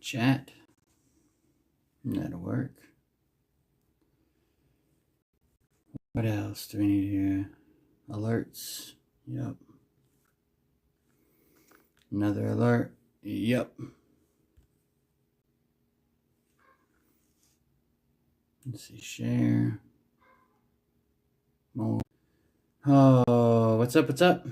chat. That'll work. What else do we need here? Alerts. Yep. Another alert. Yep. Let's see. Share. More. Oh, what's up? What's up?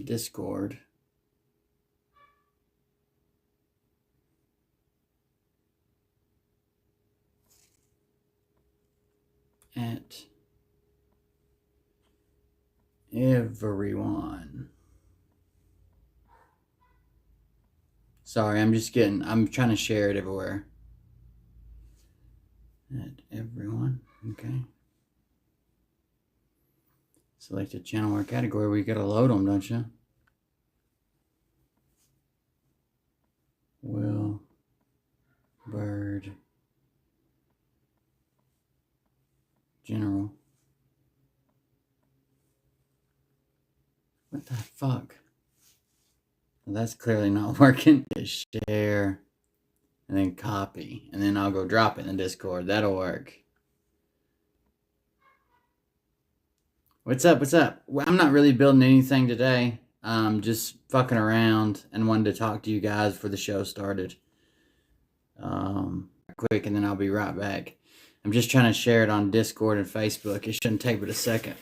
Discord. At everyone. Sorry, I'm trying to share it everywhere. At everyone. Okay. Select a channel or category where you gotta load them, don't you? Will Bird General. What the fuck? Well, that's clearly not working. Just share and then copy, and then I'll go drop it in the Discord. That'll work. What's up? What's up? Well, I'm not really building anything today. Just fucking around and wanted to talk to you guys before the show started. Quick, and then I'll be right back. I'm just trying to share it on Discord and Facebook. It shouldn't take but a second.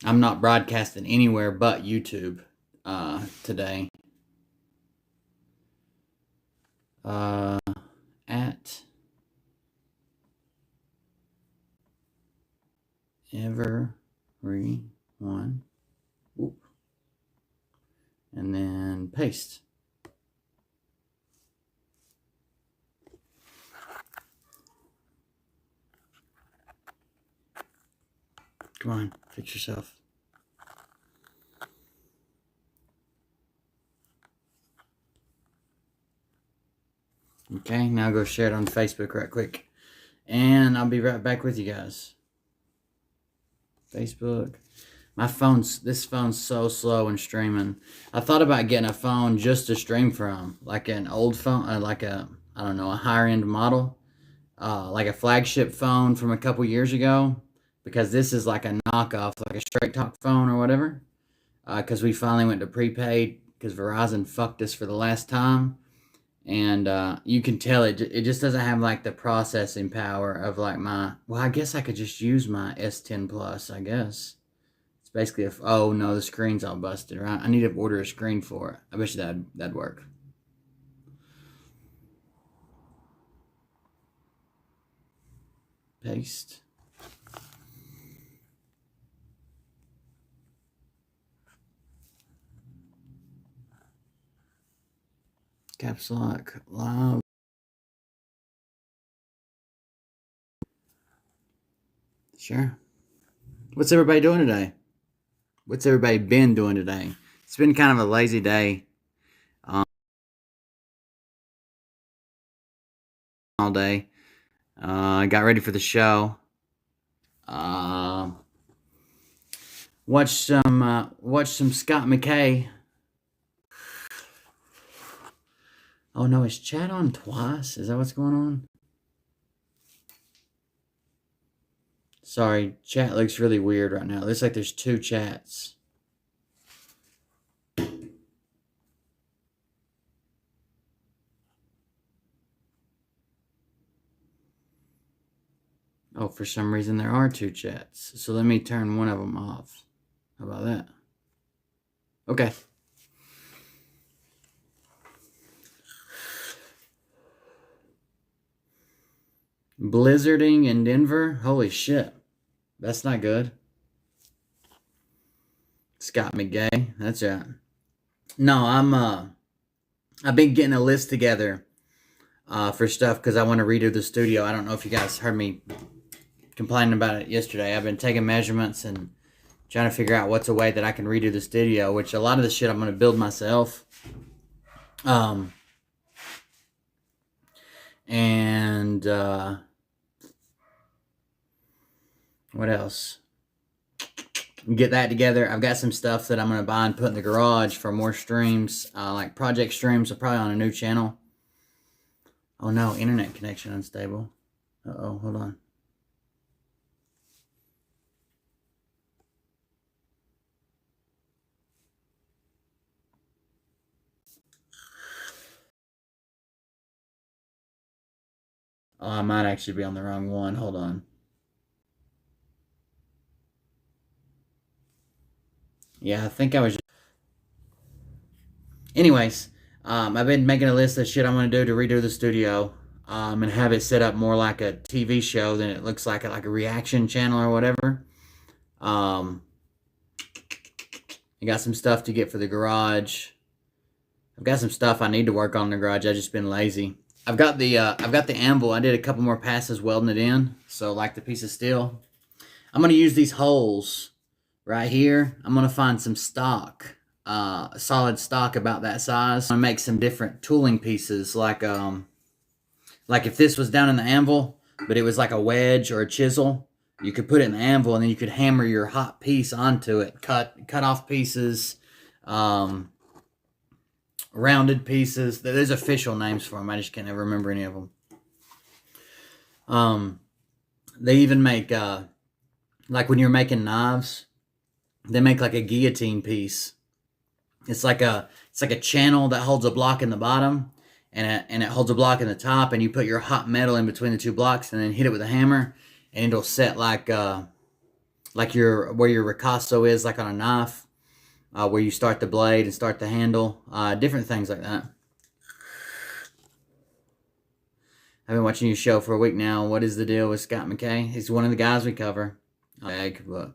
I'm not broadcasting anywhere but YouTube today. At everyone. Oop. And then paste. Come on, fix yourself. Okay, now go share it on Facebook right quick. And I'll be right back with you guys. Facebook. This phone's so slow in streaming. I thought about getting a phone just to stream from. Like an old phone, I don't know, a higher end model. Like a flagship phone from a couple years ago. Because this is like a knockoff, like a straight talk phone or whatever. Because we finally went to prepaid because Verizon fucked us for the last time. And you can tell it just doesn't have like the processing power of like well, I guess I could just use my S10 Plus, I guess. It's basically oh no, the screen's all busted, right? I need to order a screen for it. I bet you that'd work. Paste. Caps lock live. Sure. What's everybody doing today? What's everybody been doing today? It's been kind of a lazy day. All day. I got ready for the show. Watched some Scott McKay. Oh no, is chat on twice? Is that what's going on? Sorry, chat looks really weird right now. It looks like there's two chats. Oh, for some reason there are two chats. So let me turn one of them off. How about that? Okay. Blizzarding in Denver? Holy shit. That's not good. Scott McGay. That's right. No, I've been getting a list together for stuff because I want to redo the studio. I don't know if you guys heard me complaining about it yesterday. I've been taking measurements and trying to figure out what's a way that I can redo the studio, which a lot of the shit I'm going to build myself. What else? get that together. I've got some stuff that I'm going to buy and put in the garage for more streams, like project streams, so probably on a new channel. Oh no, internet connection unstable. Uh-oh, hold on. Oh, I might actually be on the wrong one. Hold on. Yeah, I think I was. Anyways, I've been making a list of shit I'm going to do to redo the studio, and have it set up more like a TV show than it looks like a reaction channel or whatever. I got some stuff to get for the garage. I've got some stuff I need to work on in the garage. I've just been lazy. I've got the anvil. I did a couple more passes welding it in. So like the piece of steel, I'm gonna use these holes right here. I'm gonna find some stock, solid stock about that size. I'm gonna make some different tooling pieces, like if this was down in the anvil, but it was like a wedge or a chisel. You could put it in the anvil, and then you could hammer your hot piece onto it. Cut off pieces. Rounded pieces. There's official names for them. I just can't ever remember any of them. They even make like when you're making knives, they make like a guillotine piece. It's like a channel that holds a block in the bottom, and it holds a block in the top, and you put your hot metal in between the two blocks, and then hit it with a hammer, and it'll set like where your ricasso is, like on a knife. Where you start the blade and start the handle, different things like that. I've been watching your show for a week now. What is the deal with Scott McKay? He's one of the guys we cover. But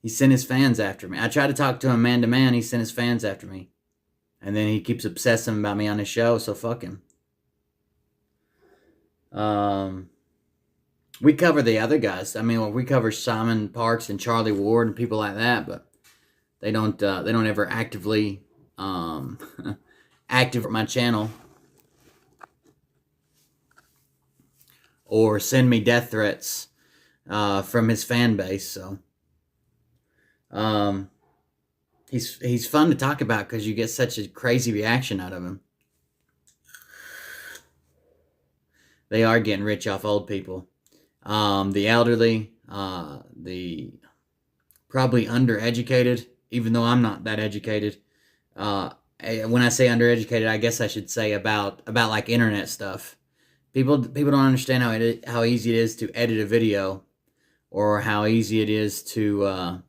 he sent his fans after me. I tried to talk to him man to man. He sent his fans after me. And then he keeps obsessing about me on his show, so fuck him. We cover the other guys. I mean, we cover Simon Parks and Charlie Ward and people like that, but they don't ever actively active my channel or send me death threats from his fan base. So he's fun to talk about because you get such a crazy reaction out of him. They are getting rich off old people. The elderly, the probably undereducated. Even though I'm not that educated, when I say undereducated, I guess I should say about like internet stuff. People don't understand how easy it is to edit a video, or how easy it is to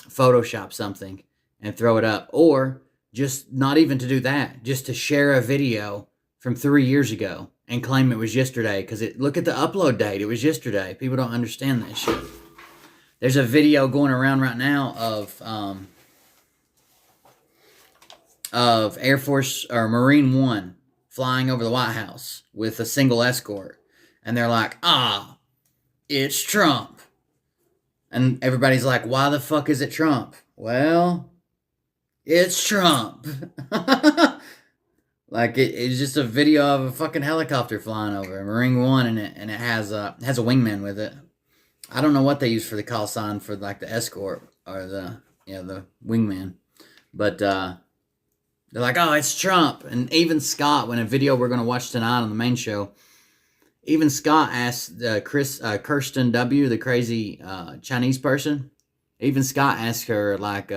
Photoshop something and throw it up, or just not even to do that, just to share a video from 3 years ago and claim it was yesterday because look at the upload date, it was yesterday. People don't understand that shit. There's a video going around right now of Air Force or Marine One flying over the White House with a single escort. And they're like, it's Trump. And everybody's like, why the fuck is it Trump? Well, it's Trump. Like it's just a video of a fucking helicopter flying over, Marine One, and it has a wingman with it. I don't know what they use for the call sign for like the escort or the wingman, but they're like, oh, it's Trump. And even Scott, when a video we're gonna watch tonight on the main show, even Scott asked Kirsten W, the crazy Chinese person. Even Scott asked her like,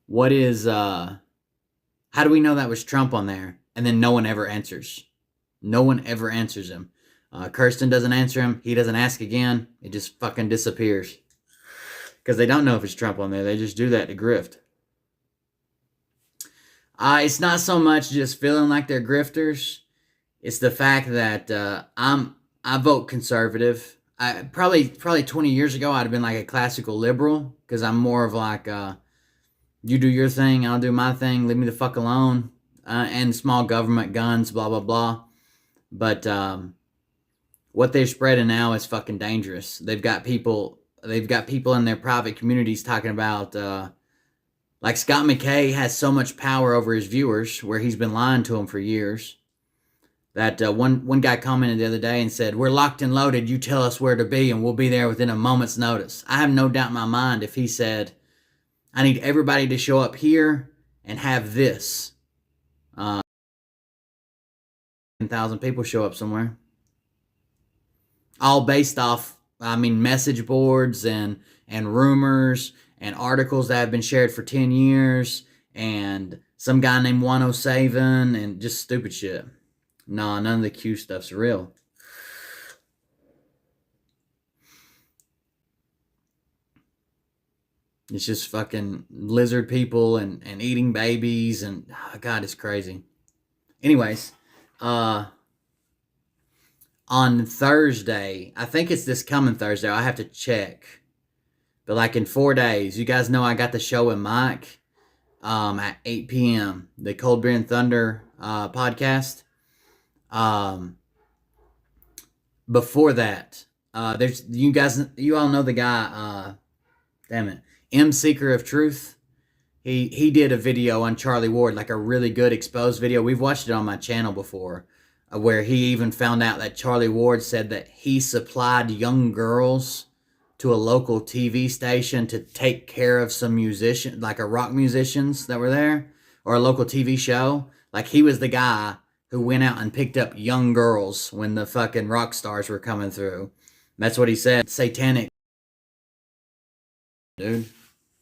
what is how do we know that was Trump on there? And then no one ever answers. No one ever answers him. Kirsten doesn't answer him. He doesn't ask again. It just fucking disappears. Because they don't know if it's Trump on there. They just do that to grift. It's not so much just feeling like they're grifters. It's the fact that I vote conservative. Probably 20 years ago, I'd have been like a classical liberal. Because I'm more of like, you do your thing, I'll do my thing. Leave me the fuck alone. And small government, guns, blah, blah, blah. But what they're spreading now is fucking dangerous. They've got people in their private communities talking about, like Scott McKay has so much power over his viewers, where he's been lying to them for years, That one guy commented the other day and said, "We're locked and loaded. You tell us where to be, and we'll be there within a moment's notice." I have no doubt in my mind if he said, "I need everybody to show up here and have this." 10,000 people show up somewhere, all based off, I mean, message boards and rumors and articles that have been shared for 10 years and some guy named 107 and just stupid shit. Nah, none of the Q stuff's real. It's just fucking lizard people and eating babies and oh, God, it's crazy. Anyways, on Thursday, I think it's this coming Thursday, I have to check. But like in 4 days, you guys know I got the show with Mike at 8 p.m. The Cold Beer and Thunder podcast. Before that, there's you all know the guy, damn it, M Seeker of Truth. He did a video on Charlie Ward, like a really good exposed video. We've watched it on my channel before, where he even found out that Charlie Ward said that he supplied young girls to a local TV station to take care of some musician, like a rock musicians that were there, or a local TV show. Like he was the guy who went out and picked up young girls when the fucking rock stars were coming through. That's what he said. Satanic. Dude,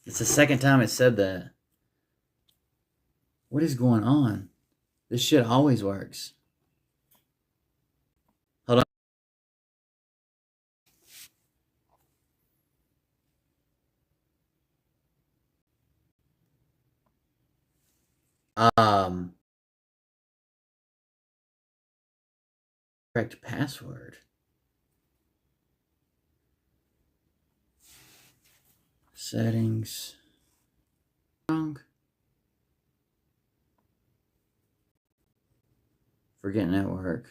it's the second time it said that. What is going on? This shit always works. Hold on. Correct password. Settings. Wrong. Forget network.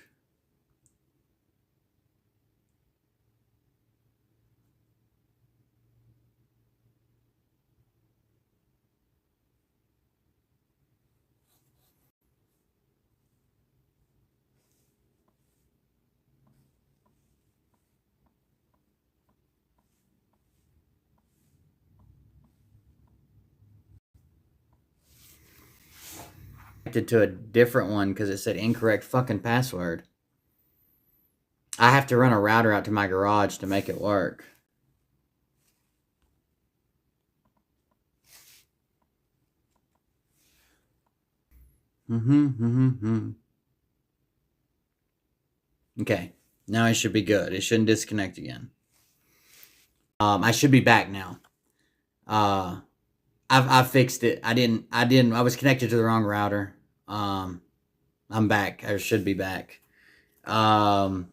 To a different one because it said incorrect fucking password. I have to run a router out to my garage to make it work. Okay, now it should be good. It shouldn't disconnect again. I should be back now. I fixed it. I was connected to the wrong router. I'm back. I should be back. I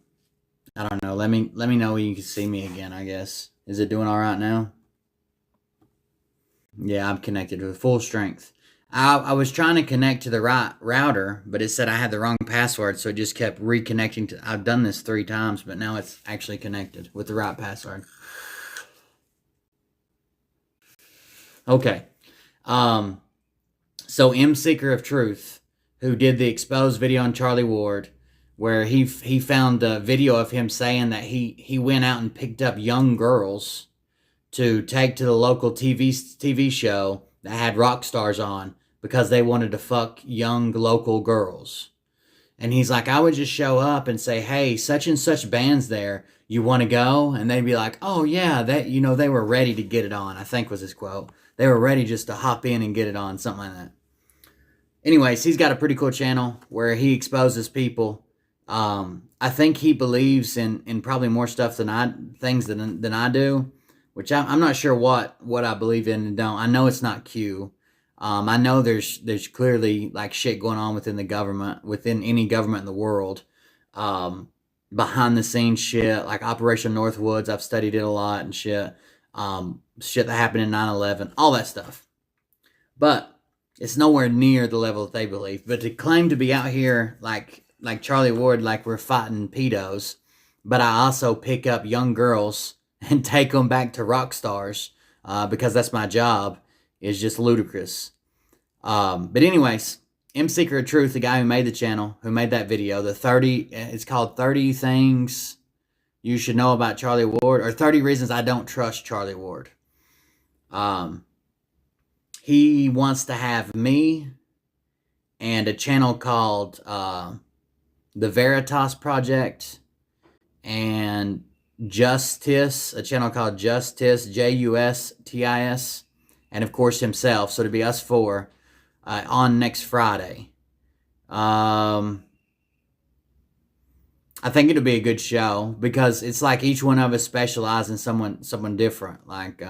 don't know. Let me know when you can see me again, I guess. Is it doing all right now? Yeah, I'm connected to full strength. I was trying to connect to the right router, but it said I had the wrong password, so it just kept reconnecting to. I've done this 3 times, but now it's actually connected with the right password. Okay. So M Seeker of Truth, who did the exposed video on Charlie Ward, where he found a video of him saying that he went out and picked up young girls to take to the local TV show that had rock stars on because they wanted to fuck young local girls. And he's like, I would just show up and say, hey, such and such band's there. You want to go? And they'd be like, oh, yeah, that they were ready to get it on, I think was his quote. They were ready just to hop in and get it on, something like that. Anyways, he's got a pretty cool channel where he exposes people. I think he believes in probably more stuff than I do, which I'm not sure what I believe in and don't. I know it's not Q. I know there's clearly like shit going on within the government, within any government in the world. Behind the scenes shit, like Operation Northwoods, I've studied it a lot and shit. Shit that happened in 9/11, all that stuff. But it's nowhere near the level that they believe. But to claim to be out here like Charlie Ward, like we're fighting pedos, but I also pick up young girls and take them back to rock stars because that's my job, is just ludicrous. But anyways, Seeker of Truth, the guy who made the channel, who made that video, the 30, it's called 30 Things You Should Know About Charlie Ward, or 30 Reasons I Don't Trust Charlie Ward. He wants to have me and a channel called The Veritas Project and Justice, a channel called Justice, Justis, and of course himself. So to be us four on next Friday. I think it'll be a good show because it's like each one of us specialize in someone different. Like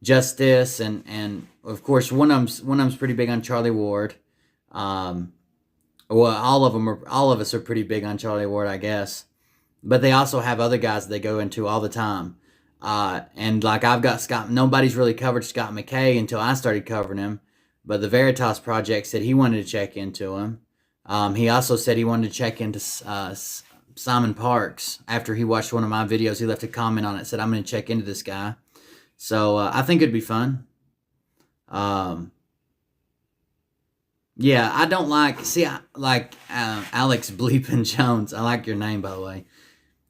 Justice and of course one of them's pretty big on Charlie Ward. Well, all of us are pretty big on Charlie Ward, I guess. But they also have other guys that they go into all the time. And like I've got Scott, nobody's really covered Scott McKay until I started covering him. But the Veritas Project said he wanted to check into him. He also said he wanted to check into Simon Parks. After he watched one of my videos, he left a comment on it, said, I'm going to check into this guy. So I think it'd be fun. Yeah, I don't like, see, Alex Bleepin Jones. I like your name, by the way.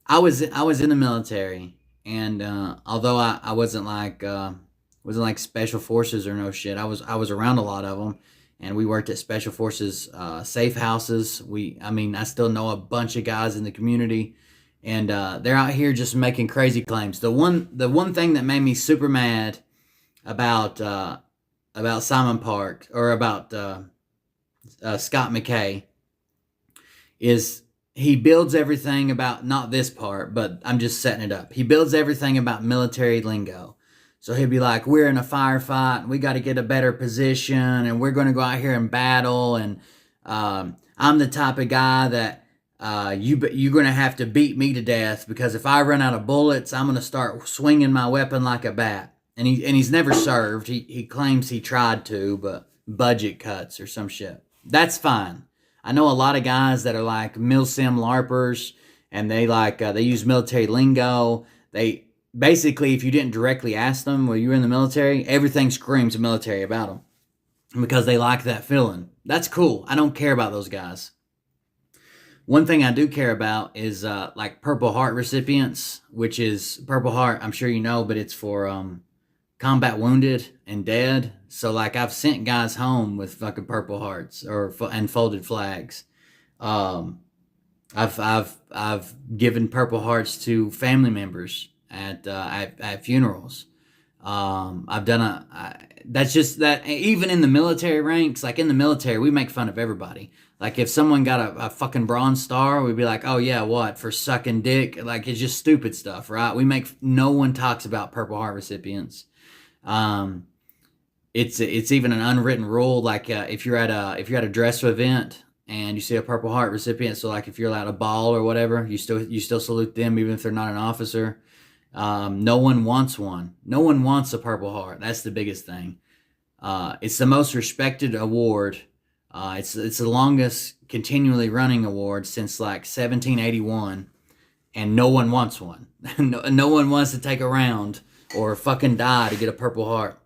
I was in the military, and although I wasn't like special forces or no shit, I was around a lot of them, and we worked at special forces safe houses. I still know a bunch of guys in the community, and they're out here just making crazy claims. The one thing that made me super mad about Simon Park, or about Scott McKay, is he builds everything about, not this part, but I'm just setting it up. He builds everything about military lingo. So he'll be like, we're in a firefight, and we got to get a better position, and we're going to go out here and battle, and I'm the type of guy that you're going to have to beat me to death, because if I run out of bullets, I'm going to start swinging my weapon like a bat. And he's never served. He claims he tried to, but budget cuts or some shit. That's fine. I know a lot of guys that are like milsim LARPers, and they use military lingo. They basically, if you didn't directly ask them when you were in the military, everything screams military about them because they like that feeling. That's cool. I don't care about those guys. One thing I do care about is like Purple Heart recipients, which is Purple Heart, I'm sure you know, but it's for combat wounded and dead. So like I've sent guys home with fucking Purple Hearts and folded flags. I've given Purple Hearts to family members at funerals. I've done that's just that. Even in the military ranks, like in the military, we make fun of everybody. Like if someone got a fucking Bronze Star, we'd be like, oh yeah, what, for sucking dick? Like it's just stupid stuff, right? No one talks about Purple Heart recipients. It's even an unwritten rule. Like if you're at a dress event and you see a Purple Heart recipient, so like if you're allowed a ball or whatever, you still salute them even if they're not an officer. No one wants one. No one wants a Purple Heart. That's the biggest thing. It's the most respected award. It's the longest continually running award since like 1781, and no one wants one. No one wants to take a round or fucking die to get a Purple Heart.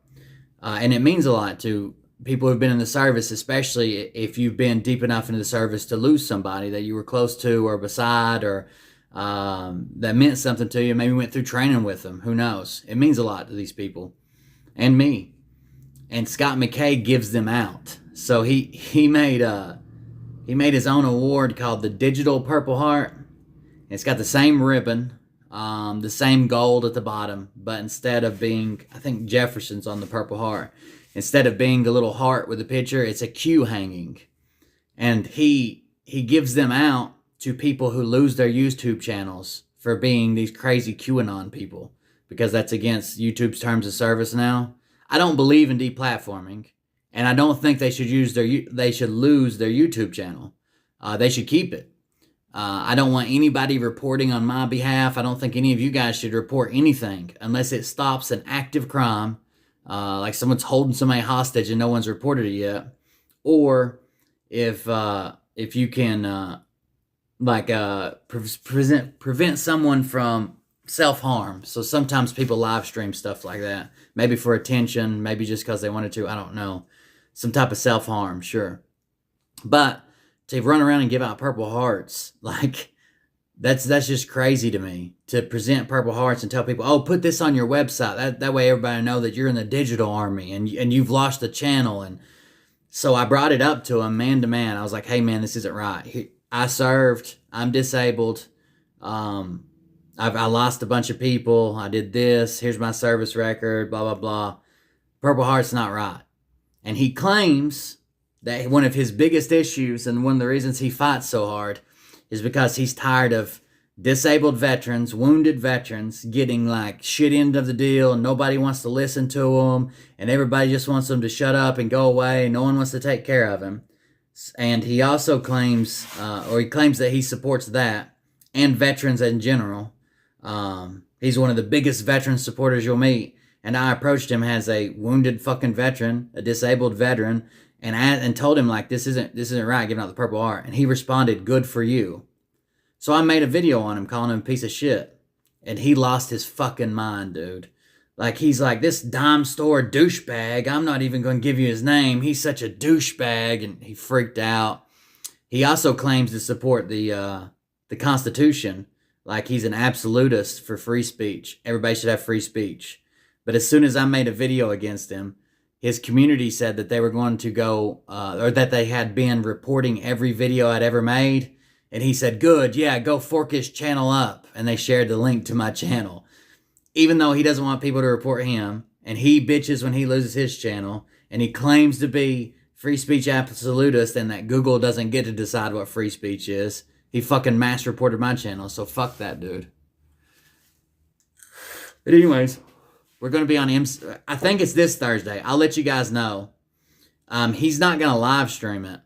And it means a lot to people who've been in the service, especially if you've been deep enough into the service to lose somebody that you were close to or beside, or that meant something to you. Maybe went through training with them. Who knows? It means a lot to these people and me. And Scott McKay gives them out. So he made his own award called the Digital Purple Heart. It's got the same ribbon, the same gold at the bottom, but instead of being, I think Jefferson's on the Purple Heart, instead of being the little heart with the picture, it's a Q hanging. And he gives them out to people who lose their YouTube channels for being these crazy QAnon people, because that's against YouTube's terms of service now. I don't believe in deplatforming, and I don't think they should lose their YouTube channel. They should keep it. I don't want anybody reporting on my behalf. I don't think any of you guys should report anything unless it stops an active crime, like someone's holding somebody hostage and no one's reported it yet, or if you can prevent someone from self-harm. So sometimes people live stream stuff like that, maybe for attention, maybe just because they wanted to, I don't know, some type of self-harm, sure. But to run around and give out Purple Hearts, like, that's just crazy to me, to present Purple Hearts and tell people, oh, put this on your website. That way everybody know that you're in the digital army and you've lost the channel. And so I brought it up to him man to man. I was like, hey, man, this isn't right. I served. I'm disabled. I lost a bunch of people. I did this. Here's my service record, blah, blah, blah. Purple Heart's not right. And he claims that one of his biggest issues and one of the reasons he fights so hard is because he's tired of disabled veterans, wounded veterans, getting like shit end of the deal, and nobody wants to listen to them, and everybody just wants them to shut up and go away, and no one wants to take care of him. And he also claims, he claims that he supports that, and veterans in general. He's one of the biggest veteran supporters you'll meet, and I approached him as a wounded fucking veteran, a disabled veteran, and told him, like, this isn't right, giving out the Purple Heart. And he responded, good for you. So I made a video on him calling him a piece of shit. And he lost his fucking mind, dude. Like, he's like, this dime store douchebag, I'm not even going to give you his name. He's such a douchebag. And he freaked out. He also claims to support the Constitution. Like, he's an absolutist for free speech. Everybody should have free speech. But as soon as I made a video against him, his community said that they were going to go, or that they had been reporting every video I'd ever made. And he said, good, yeah, go fork his channel up. And they shared the link to my channel. Even though he doesn't want people to report him, and he bitches when he loses his channel, and he claims to be free speech absolutist and that Google doesn't get to decide what free speech is. He fucking mass reported my channel, so fuck that dude. But anyways, we're going to be on I think it's this Thursday. I'll let you guys know. He's not going to live stream it.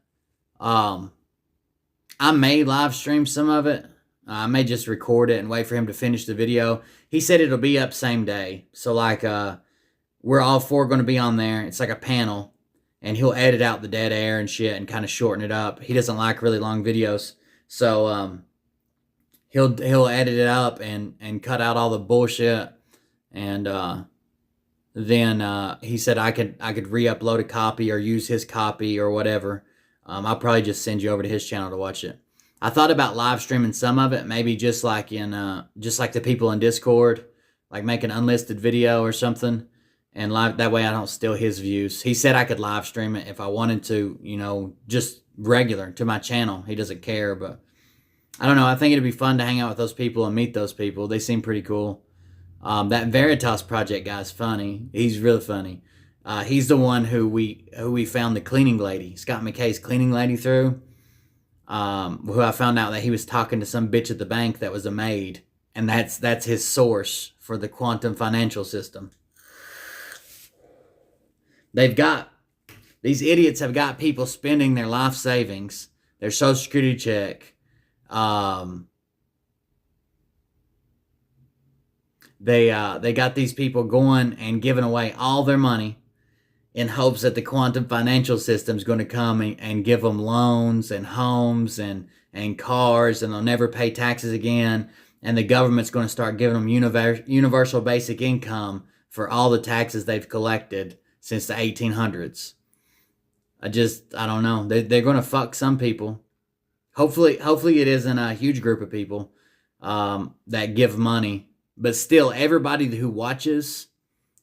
I may live stream some of it. I may just record it and wait for him to finish the video. He said it'll be up same day. So, like, we're all four going to be on there. It's like a panel. And he'll edit out the dead air and shit and kind of shorten it up. He doesn't like really long videos. So, he'll edit it up and cut out all the bullshit. And then he said I could re-upload a copy or use his copy or whatever. I'll probably just send you over to his channel to watch it. I thought about live streaming some of it, maybe just like the people in Discord, like make an unlisted video or something, and live that way I don't steal his views. He said I could live stream it if I wanted to, just regular to my channel. He doesn't care, but I don't know. I think it'd be fun to hang out with those people and meet those people. They seem pretty cool. That Veritas Project guy's funny. He's really funny. He's the one who we found the cleaning lady, Scott McKay's cleaning lady through. Who I found out that he was talking to some bitch at the bank that was a maid, and that's his source for the quantum financial system. These idiots have got people spending their life savings, their Social Security check. They got these people going and giving away all their money in hopes that the quantum financial system is going to come and give them loans and homes and cars, and they'll never pay taxes again. And the government's going to start giving them universal basic income for all the taxes they've collected since the 1800s. I don't know. They're going to fuck some people. Hopefully it isn't a huge group of people that give money. But still, everybody who watches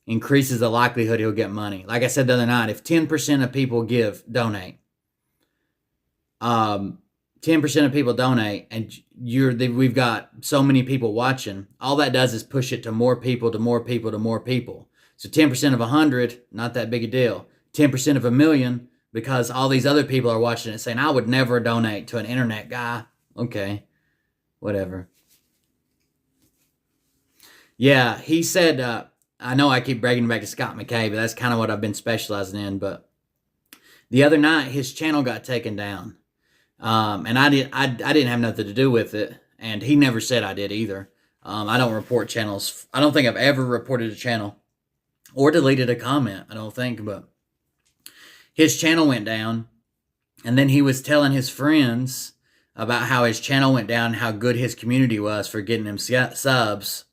increases the likelihood he'll get money. Like I said the other night, if 10% of people donate, 10% of people donate, and we've got so many people watching, all that does is push it to more people, to more people, to more people. So 10% of 100, not that big a deal. 10% of 1,000,000, because all these other people are watching it saying, I would never donate to an internet guy. Okay, whatever. Yeah, he said, I know I keep bragging back to Scott McKay, but that's kind of what I've been specializing in. But the other night, his channel got taken down. And I didn't have nothing to do with it. And he never said I did either. I don't report channels. I don't think I've ever reported a channel or deleted a comment, I don't think. But his channel went down. And then he was telling his friends about how his channel went down and how good his community was for getting him subs.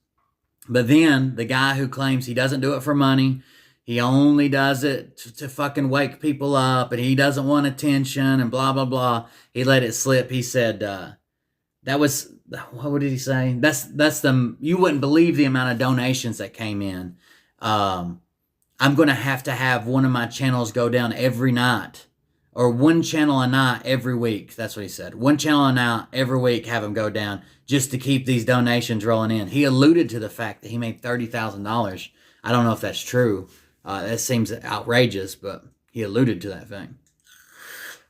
But then the guy who claims he doesn't do it for money, He only does it to fucking wake people up, and he doesn't want attention, and blah blah blah. He let it slip. He said that was, what did he say? That's the, you wouldn't believe the amount of donations that came in. I'm gonna have to have one of my channels go down every night, or one channel a night every week. That's what he said. One channel a night every week, have them go down just to keep these donations rolling in. He alluded to the fact that he made $30,000. I don't know if that's true. That seems outrageous, but he alluded to that thing.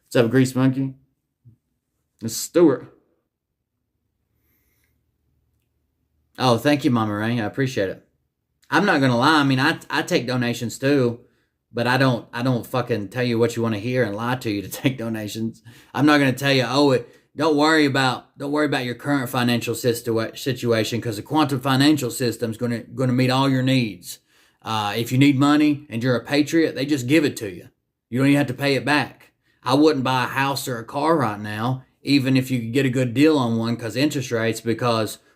What's up, Grease Monkey? It's Stuart. Oh, thank you, Mama Ray. I appreciate it. I'm not gonna lie. I mean, I take donations too, but I don't fucking tell you what you want to hear and lie to you to take donations. I'm not gonna tell you, don't worry about your current financial situation, because the quantum financial system is gonna meet all your needs. If you need money and you're a patriot, they just give it to you. You don't even have to pay it back. I wouldn't buy a house or a car right now, even if you could get a good deal on one, because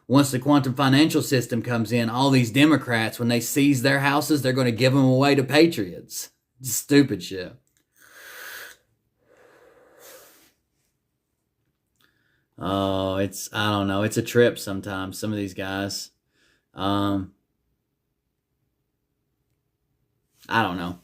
once the quantum financial system comes in, all these Democrats, when they seize their houses, they're going to give them away to patriots. Stupid shit. Oh, I don't know. It's a trip sometimes, some of these guys. I don't know.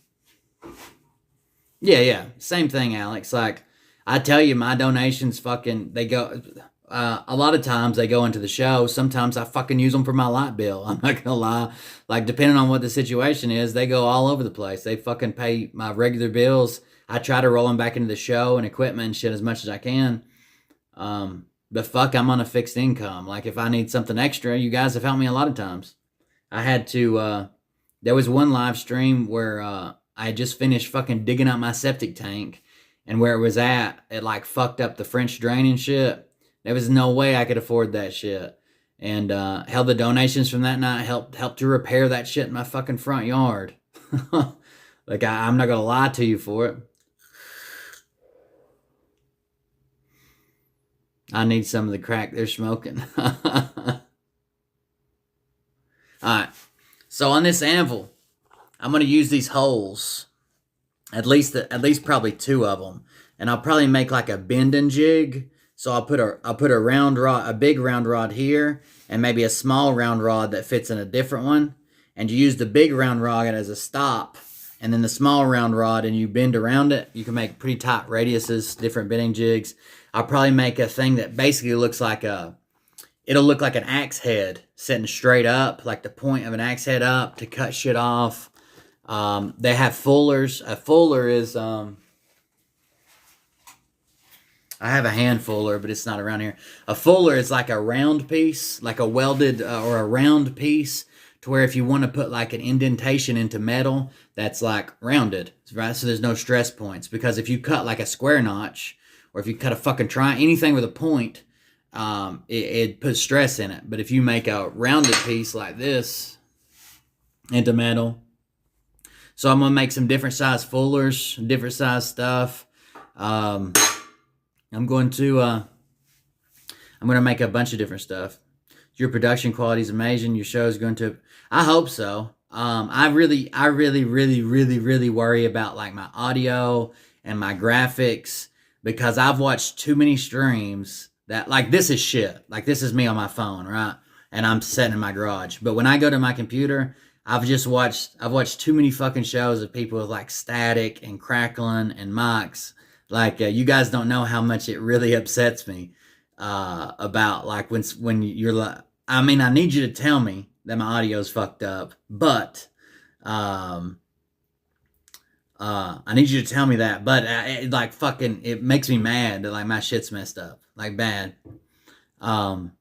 Yeah. Same thing, Alex. Like, I tell you, my donations they go... a lot of times they go into the show. Sometimes I fucking use them for my light bill. I'm not gonna lie. Like, depending on what the situation is, they go all over the place. They fucking pay my regular bills. I try to roll them back into the show and equipment and shit as much as I can. But fuck, I'm on a fixed income. Like, if I need something extra, you guys have helped me a lot of times. I had to, there was one live stream where I had just finished fucking digging up my septic tank, and where it was at, it like fucked up the French drain and shit. There was no way I could afford that shit. And hell, the donations from that night helped to repair that shit in my fucking front yard. Like, I'm not going to lie to you for it. I need some of the crack they're smoking. Alright. So on this anvil, I'm going to use these holes. At least probably two of them. And I'll probably make like a bending jig. So I'll put a round rod, a big round rod here, and maybe a small round rod that fits in a different one. And you use the big round rod as a stop, and then the small round rod, and you bend around it. You can make pretty tight radiuses, different bending jigs. I'll probably make a thing that basically looks like it'll look like an axe head sitting straight up, like the point of an axe head up to cut shit off. They have fullers. A fuller is, I have a hand fuller, but it's not around here. A fuller is like a round piece, like a welded or a round piece, to where if you want to put like an indentation into metal, that's like rounded, right? So there's no stress points. Because if you cut like a square notch, or if you cut a fucking triangle, anything with a point, it puts stress in it. But if you make a rounded piece like this into metal, so I'm gonna make some different size fullers, different size stuff. I'm going to make a bunch of different stuff. Your production quality is amazing. Your show is going to, I hope so. I really worry about like my audio and my graphics, because I've watched too many streams that, like, this is shit. Like, this is me on my phone, right? And I'm sitting in my garage. But when I go to my computer, I've watched too many fucking shows of people with like static and crackling and mics. Like, you guys don't know how much it really upsets me about, like, when you're like, I mean, I need you to tell me that my audio's fucked up, but I need you to tell me that, but it makes me mad that like my shit's messed up, like bad. And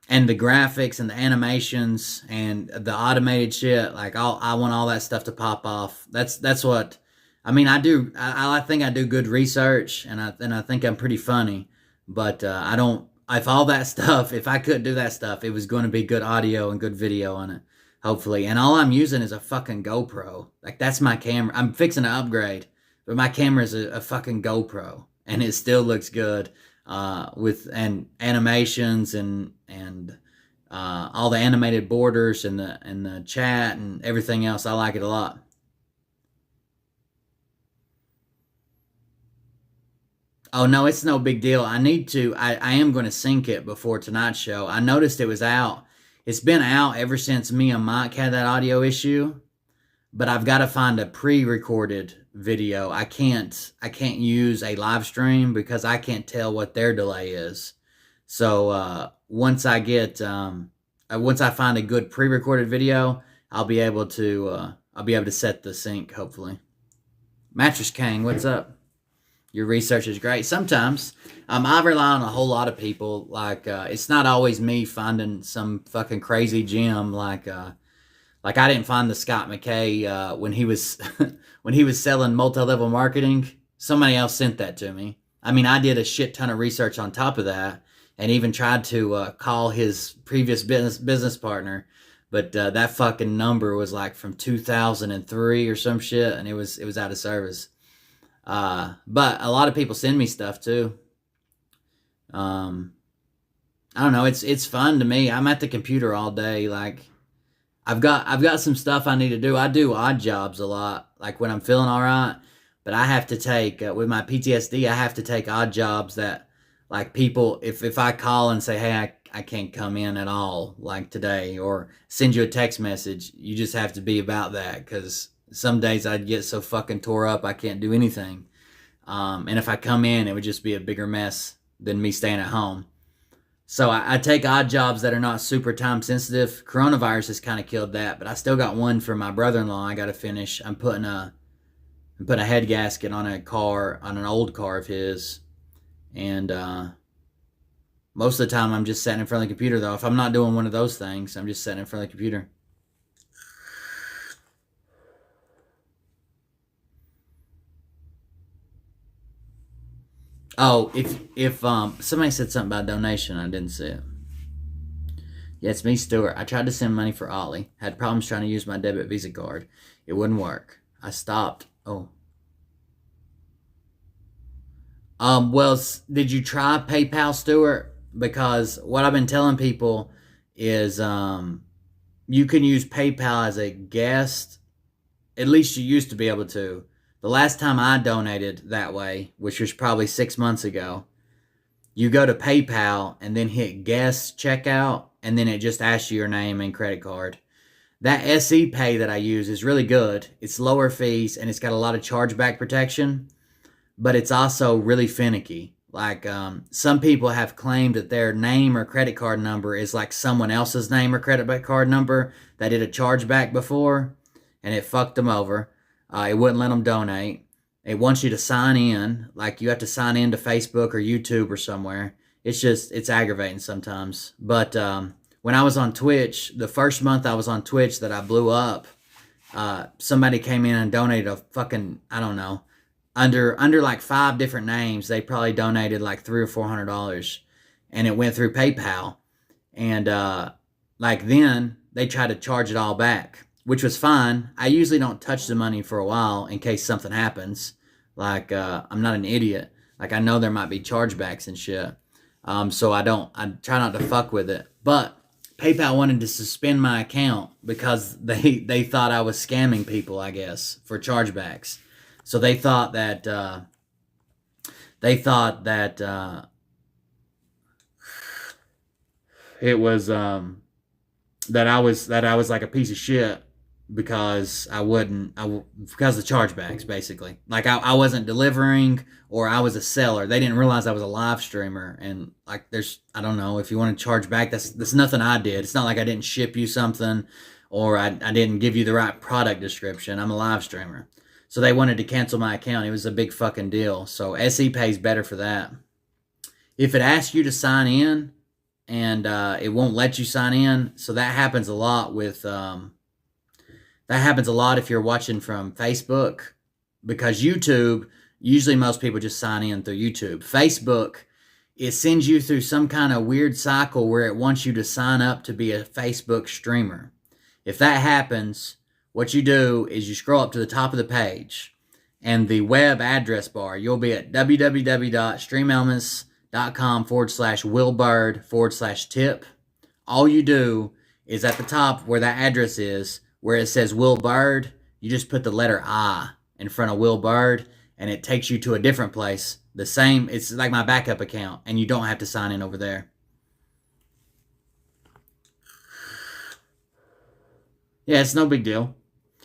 the graphics and the animations and the automated shit, like I want all that stuff to pop off. That's what. I mean, I do. I think I do good research, and I think I'm pretty funny. But I don't. If all that stuff, if I couldn't do that stuff, it was going to be good audio and good video on it, hopefully. And all I'm using is a fucking GoPro. Like, that's my camera. I'm fixing to upgrade, but my camera is a fucking GoPro, and it still looks good with animations and all the animated borders and the chat and everything else. I like it a lot. Oh no, it's no big deal. I need to. I am going to sync it before tonight's show. I noticed it was out. It's been out ever since me and Mike had that audio issue. But I've got to find a pre-recorded video. I can't use a live stream because I can't tell what their delay is. So once I find a good pre-recorded video, I'll be able to set the sync hopefully. Mattress King, what's up? Your research is great. Sometimes I rely on a whole lot of people. Like it's not always me finding some fucking crazy gem like I didn't find the Scott McKay when he was when he was selling multi-level marketing. Somebody else sent that to me. I mean, I did a shit ton of research on top of that, and even tried to call his previous business partner, but that fucking number was like from 2003 or some shit, and it was out of service. But a lot of people send me stuff too. I don't know. It's fun to me. I'm at the computer all day, like. I've got some stuff I need to do. I do odd jobs a lot, like when I'm feeling all right. But I have to take with my PTSD. I have to take odd jobs that, like people, if I call and say, hey, I can't come in at all, like today, or send you a text message, you just have to be about that because some days I'd get so fucking tore up I can't do anything. And if I come in, it would just be a bigger mess than me staying at home. So I take odd jobs that are not super time sensitive. Coronavirus has kind of killed that, but I still got one for my brother-in-law I got to finish. I'm putting a head gasket on an old car of his, and most of the time I'm just sitting in front of the computer. Though if I'm not doing one of those things, I'm just sitting in front of the computer. Oh, if somebody said something about donation, I didn't see it. Yeah, it's me, Stuart. I tried to send money for Ollie. Had problems trying to use my debit Visa card. It wouldn't work. I stopped. Oh. Well, did you try PayPal, Stuart? Because what I've been telling people is you can use PayPal as a guest. At least you used to be able to. The last time I donated that way, which was probably 6 months ago, you go to PayPal and then hit guest checkout, and then it just asks you your name and credit card. That SE Pay that I use is really good. It's lower fees and it's got a lot of chargeback protection, but it's also really finicky. Like some people have claimed that their name or credit card number is like someone else's name or credit card number that did a chargeback before, and it fucked them over. It wouldn't let them donate. It wants you to sign in. Like you have to sign in to Facebook or YouTube or somewhere. It's aggravating sometimes. But when I was on Twitch, the first month I was on Twitch that I blew up, somebody came in and donated a fucking, I don't know, under like 5 different names. They probably donated like $300 or $400, and it went through PayPal. And like then they tried to charge it all back, which was fine. I usually don't touch the money for a while in case something happens. Like, I'm not an idiot. Like, I know there might be chargebacks and shit. So I try not to fuck with it. But PayPal wanted to suspend my account because they thought I was scamming people, I guess, for chargebacks. So they thought that, it was, that I was like a piece of shit because because of chargebacks, basically. Like I wasn't delivering, or I was a seller. They didn't realize I was a live streamer, and like I don't know, if you want to charge back, that's nothing I did. It's not like I didn't ship you something, or I didn't give you the right product description. I'm a live streamer. So they wanted to cancel my account. It was a big fucking deal. So SE Pay's better for that. If it asks you to sign in and it won't let you sign in, so that happens a lot with that happens a lot if you're watching from Facebook, because YouTube, usually most people just sign in through YouTube. Facebook, it sends you through some kind of weird cycle where it wants you to sign up to be a Facebook streamer. If that happens, what you do is you scroll up to the top of the page, and the web address bar, you'll be at www.streamelements.com/willbird/tip. All you do is at the top where that address is, where it says Will Bird, you just put the letter I in front of Will Bird, and it takes you to a different place The same, it's like my backup account, and you don't have to sign in over there. Yeah, it's no big deal.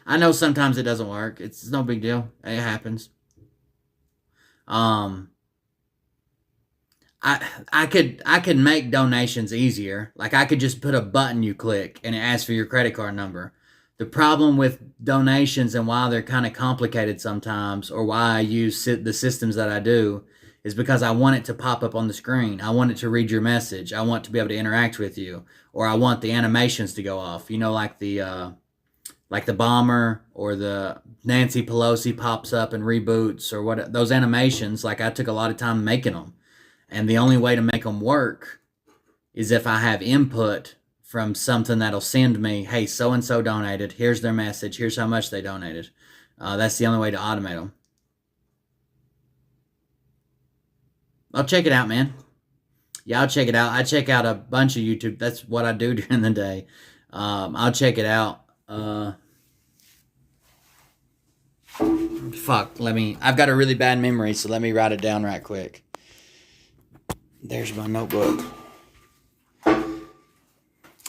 I know sometimes it doesn't work. It's no big deal. It happens. Um, I could make donations easier. Like I could just put a button you click and it asks for your credit card number. The problem with donations and why they're kind of complicated sometimes, or why I use the systems that I do, is because I want it to pop up on the screen. I want it to read your message. I want to be able to interact with you, or I want the animations to go off. You know, like the bomber or the Nancy Pelosi pops up and reboots, or what, those animations. Like I took a lot of time making them, and the only way to make them work is if I have input from something that'll send me, hey, so and so donated. Here's their message. Here's how much they donated. That's the only way to automate them. I'll check it out, man. Yeah, I'll check it out. I check out a bunch of YouTube. That's what I do during the day. I'll check it out. Fuck, I've got a really bad memory, so let me write it down right quick. There's my notebook.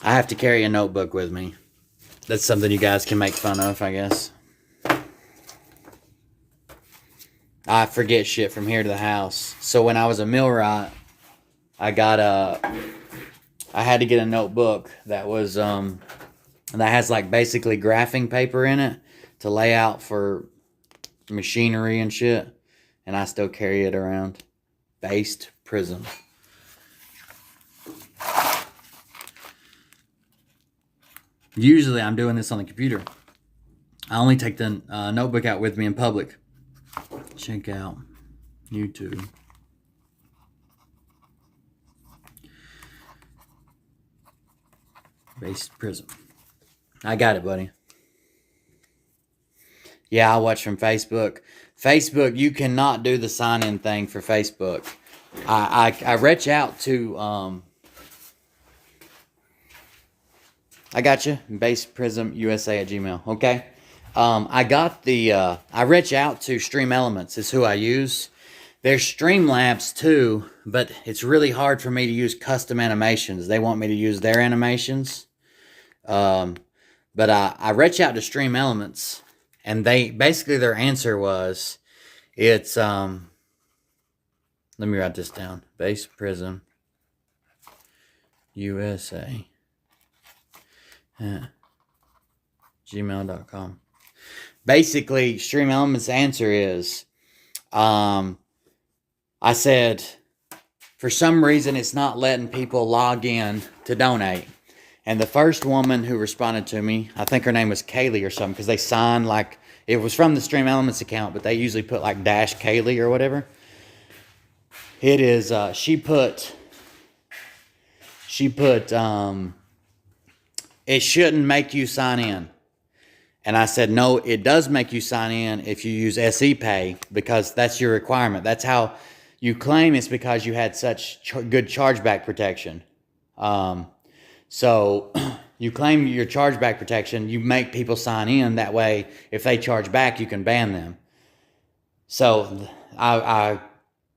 I have to carry a notebook with me. That's something you guys can make fun of, I guess. I forget shit from here to the house. So when I was a millwright, I had to get a notebook that was that has like basically graphing paper in it to lay out for machinery and shit, and I still carry it around. Based Prism. Usually I'm doing this on the computer. I only take the notebook out with me in public. Check out YouTube. Based Prism. I got it, buddy. Yeah, I watch from Facebook. Facebook, you cannot do the sign-in thing for Facebook. I reach out to I got you. BasePrismUSA@gmail. Okay. I reach out to Stream Elements is who I use. There's Streamlabs too, but it's really hard for me to use custom animations. They want me to use their animations. But I reach out to Stream Elements, and their answer was, it's let me write this down. Base Prism USA at gmail.com. Basically, Stream Elements' answer is, I said, for some reason it's not letting people log in to donate. And the first woman who responded to me, I think her name was Kaylee or something, because they signed like, it was from the Stream Elements account, but they usually put like dash Kaylee or whatever. It is, she put, it shouldn't make you sign in. And I said, no, it does make you sign in if you use SE Pay, because that's your requirement. That's how you claim it's because you had such good chargeback protection. So you claim your chargeback protection, you make people sign in. That way, if they charge back, you can ban them. So I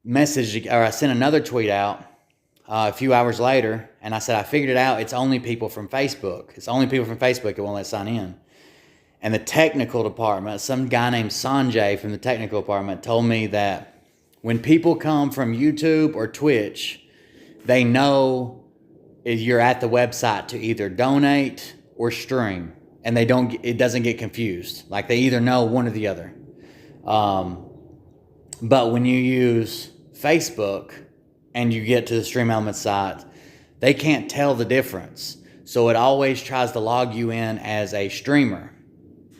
sent another tweet out a few hours later, and I said, I figured it out. It's only people from Facebook. It's only people from Facebook that won't let sign in. And the technical department, some guy named Sanjay from the technical department told me that when people come from YouTube or Twitch, they know if you're at the website to either donate or stream, and it doesn't get confused. Like they either know one or the other. But when you use Facebook and you get to the Stream Elements site, they can't tell the difference. So it always tries to log you in as a streamer.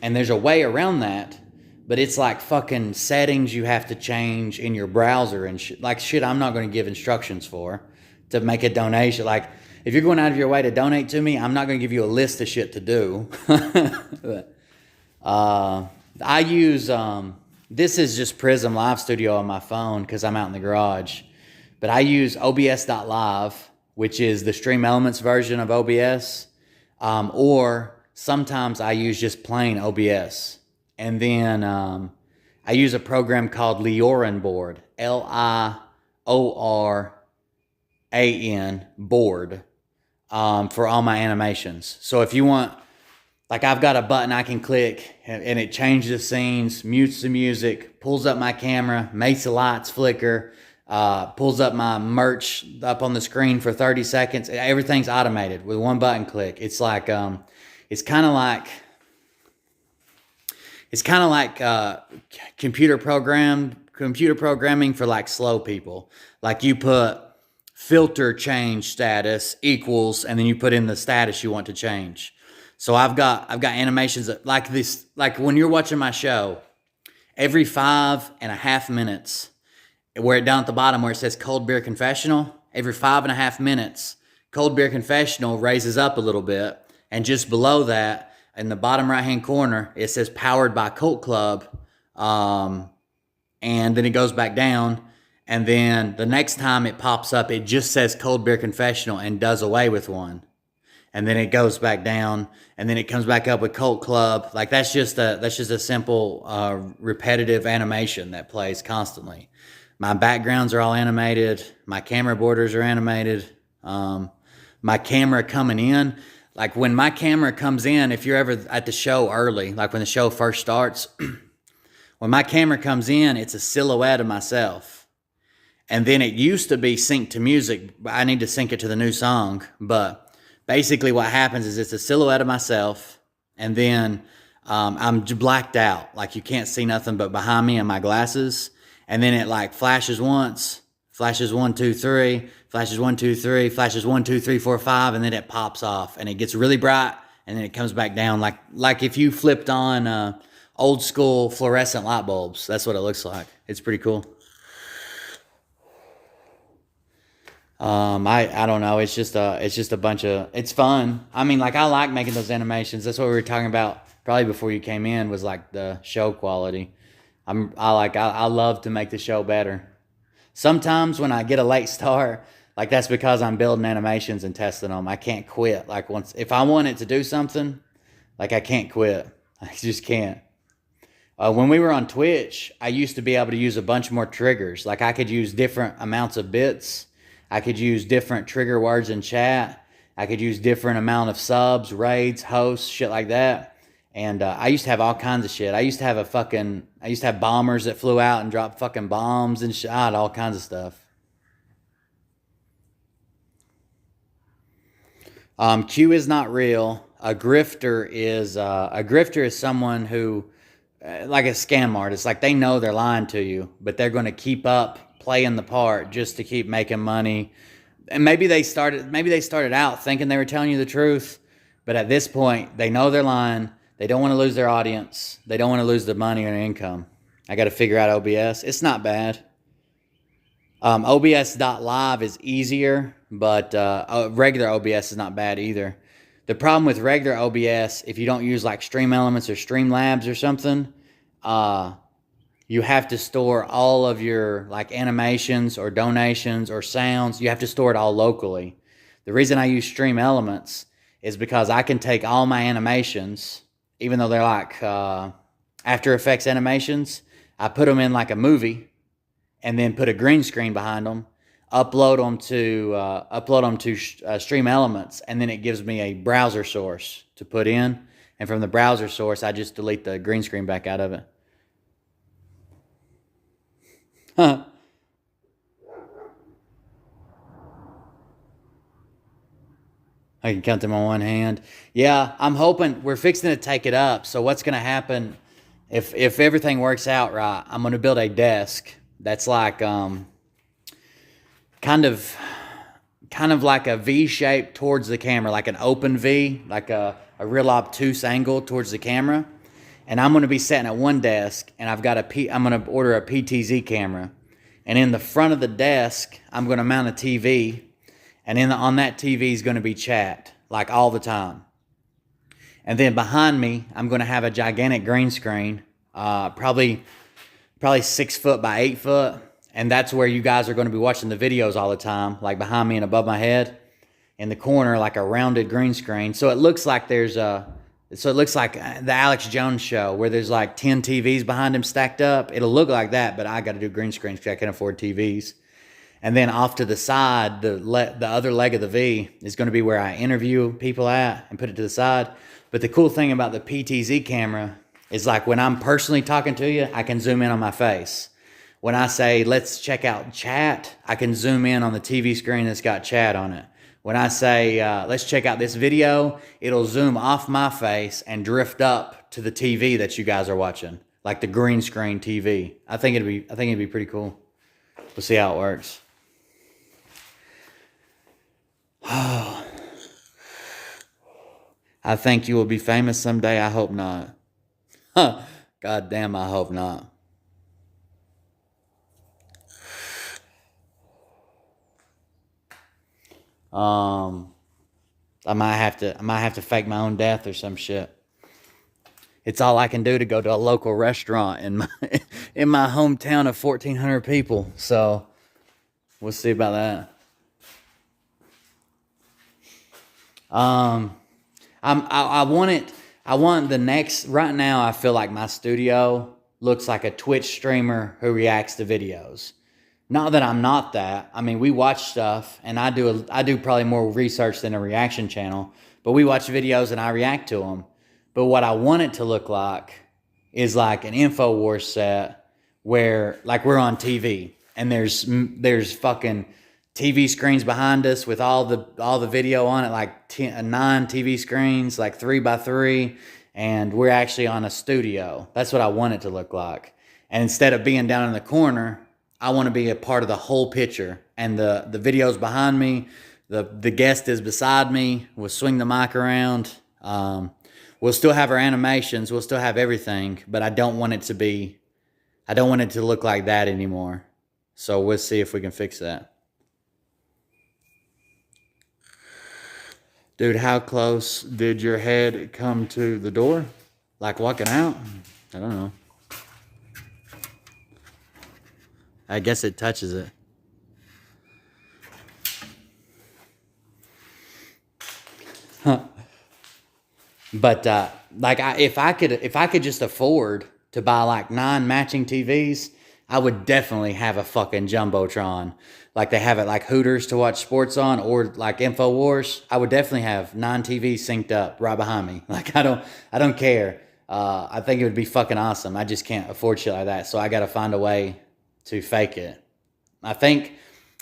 And there's a way around that, but it's like fucking settings you have to change in your browser and like shit I'm not going to give instructions for to make a donation. Like if you're going out of your way to donate to me, I'm not going to give you a list of shit to do. I use, this is just Prism Live Studio on my phone because I'm out in the garage. But I use OBS.live, which is the Stream Elements version of OBS, or sometimes I use just plain OBS. And then I use a program called Lioran Board, Lioran board, for all my animations. So if you want, like I've got a button I can click and it changes the scenes, mutes the music, pulls up my camera, makes the lights flicker, pulls up my merch up on the screen for 30 seconds. Everything's automated with one button click. It's like, it's kind of like computer programming for like slow people. Like you put filter change status equals, and then you put in the status you want to change. So I've got animations like this, like when you're watching my show, every 5.5 minutes, where down at the bottom where it says Cold Beer Confessional, every 5.5 minutes, Cold Beer Confessional raises up a little bit, and just below that, in the bottom right-hand corner, it says Powered by Cult Club, and then it goes back down, and then the next time it pops up, it just says Cold Beer Confessional and does away with one. And then it goes back down, and then it comes back up with Cult Club. Like that's just a simple, repetitive animation that plays constantly. My backgrounds are all animated. My camera borders are animated. My camera coming in, like when my camera comes in, if you're ever at the show early, like when the show first starts, when my camera comes in, it's a silhouette of myself. And then it used to be synced to music. I need to sync it to the new song. But basically what happens is it's a silhouette of myself. And then I'm blacked out. Like you can't see nothing but behind me and my glasses. And then it like flashes once, flashes 1, 2, 3, flashes 1, 2, 3, flashes 1, 2, 3, 4, 5, and then it pops off and it gets really bright and then it comes back down like if you flipped on old school fluorescent light bulbs. That's what it looks like. It's pretty cool. I don't know. It's just a bunch of, it's fun. I mean, like I like making those animations. That's what we were talking about probably before you came in, was like the show quality. I love to make the show better. Sometimes when I get a late start, like that's because I'm building animations and testing them. I can't quit. Like if I want it to do something, like I can't quit. I just can't. When we were on Twitch, I used to be able to use a bunch more triggers. Like I could use different amounts of bits. I could use different trigger words in chat. I could use different amount of subs, raids, hosts, shit like that. And I used to have all kinds of shit. I used to have bombers that flew out and dropped fucking bombs and shit. I had all kinds of stuff. Q is not real. A grifter is someone who, like a scam artist. Like they know they're lying to you, but they're going to keep up playing the part just to keep making money. And maybe they started out thinking they were telling you the truth, but at this point they know they're lying. They don't want to lose their audience. They don't want to lose the money or their income. I got to figure out OBS. It's not bad. OBS.live is easier, but regular OBS is not bad either. The problem with regular OBS, if you don't use like Stream Elements or Streamlabs or something, you have to store all of your like animations or donations or sounds. You have to store it all locally. The reason I use Stream Elements is because I can take all my animations, even though they're like After Effects animations, I put them in like a movie and then put a green screen behind them, upload them to Stream Elements, and then it gives me a browser source to put in. And from the browser source, I just delete the green screen back out of it. Huh. I can count them on one hand. Yeah, I'm hoping we're fixing to take it up. So what's going to happen if everything works out right? I'm going to build a desk that's like kind of like a V shape towards the camera, like an open V, like a real obtuse angle towards the camera. And I'm going to be sitting at one desk, and I'm going to order a PTZ camera. And in the front of the desk, I'm going to mount a TV. And on that TV is going to be chat, like all the time. And then behind me, I'm going to have a gigantic green screen, probably 6 foot by 8 foot. And that's where you guys are going to be watching the videos all the time, like behind me and above my head. In the corner, like a rounded green screen. So it looks like there's So it looks like the Alex Jones show where there's like 10 TVs behind him stacked up. It'll look like that, but I got to do green screens because I can't afford TVs. And then off to the side, the other leg of the V is going to be where I interview people at and put it to the side. But the cool thing about the PTZ camera is like when I'm personally talking to you, I can zoom in on my face. When I say, let's check out chat, I can zoom in on the TV screen that's got chat on it. When I say, let's check out this video, it'll zoom off my face and drift up to the TV that you guys are watching, like the green screen TV. I think it'd be pretty cool. We'll see how it works. Oh, I think you will be famous someday. I hope not. God damn, I hope not. I might have to fake my own death or some shit. It's all I can do to go to a local restaurant in my hometown of 1,400 people. So we'll see about that. I want the next, right now I feel like my studio looks like a Twitch streamer who reacts to videos. Not that I'm not that. I mean, we watch stuff, and I do probably more research than a reaction channel, but we watch videos and I react to them. But what I want it to look like is like an InfoWars set where like we're on TV and there's fucking TV screens behind us with all the video on it, like 9 TV screens, like 3x3, and we're actually on a studio. That's what I want it to look like. And instead of being down in the corner, I want to be a part of the whole picture. And the video's behind me, the guest is beside me. We'll swing the mic around. We'll still have our animations. We'll still have everything, but I don't want it to look like that anymore. So we'll see if we can fix that. Dude, how close did your head come to the door? Like walking out? I don't know. I guess it touches it. But like if I could just afford to buy like 9 matching TVs, I would definitely have a fucking jumbotron. Like they have it like Hooters to watch sports on, or like InfoWars. I would definitely have 9 TVs synced up right behind me. Like I don't care. I think it would be fucking awesome. I just can't afford shit like that, so I got to find a way to fake it. I think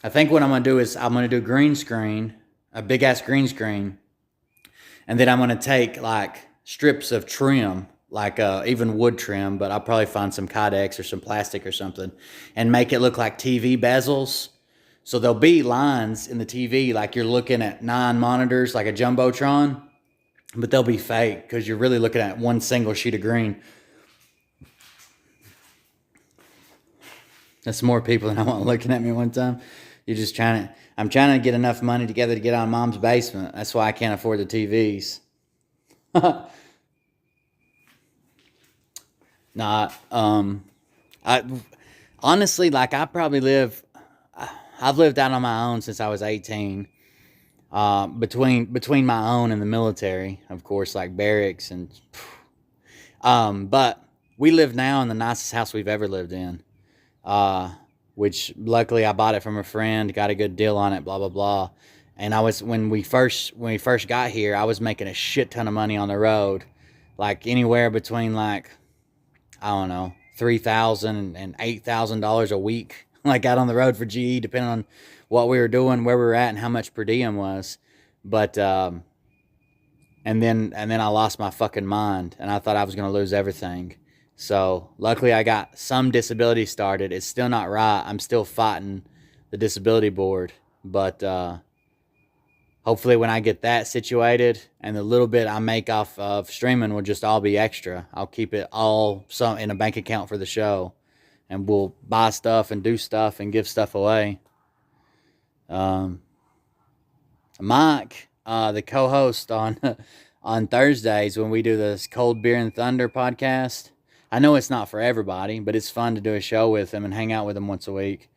what I'm gonna do is I'm gonna do green screen, a big ass green screen, and then I'm gonna take like strips of trim, like even wood trim, but I'll probably find some Kydex or some plastic or something, and make it look like TV bezels. So there'll be lines in the TV like you're looking at 9 monitors, like a jumbotron, but they'll be fake because you're really looking at one single sheet of green. That's more people than I want looking at me one time. I'm trying to get enough money together to get out of mom's basement. That's why I can't afford the TVs. I honestly, like I've lived out on my own since I was 18. Between my own and the military, of course, like barracks and, but we live now in the nicest house we've ever lived in. Which luckily I bought it from a friend, got a good deal on it, blah, blah, blah. And when we first got here, I was making a shit ton of money on the road, like anywhere between like, I don't know, $3,000 and $8,000 a week, like out on the road for GE, depending on what we were doing, where we were at, and how much per diem was. But, and then I lost my fucking mind, and I thought I was going to lose everything. So luckily I got some disability started. It's still not right. I'm still fighting the disability board, but hopefully when I get that situated and the little bit I make off of streaming will just all be extra. I'll keep it all in a bank account for the show, and we'll buy stuff and do stuff and give stuff away. Mike, the co-host on Thursdays when we do this Cold Beer and Thunder podcast. I know it's not for everybody, but it's fun to do a show with him and hang out with him once a week.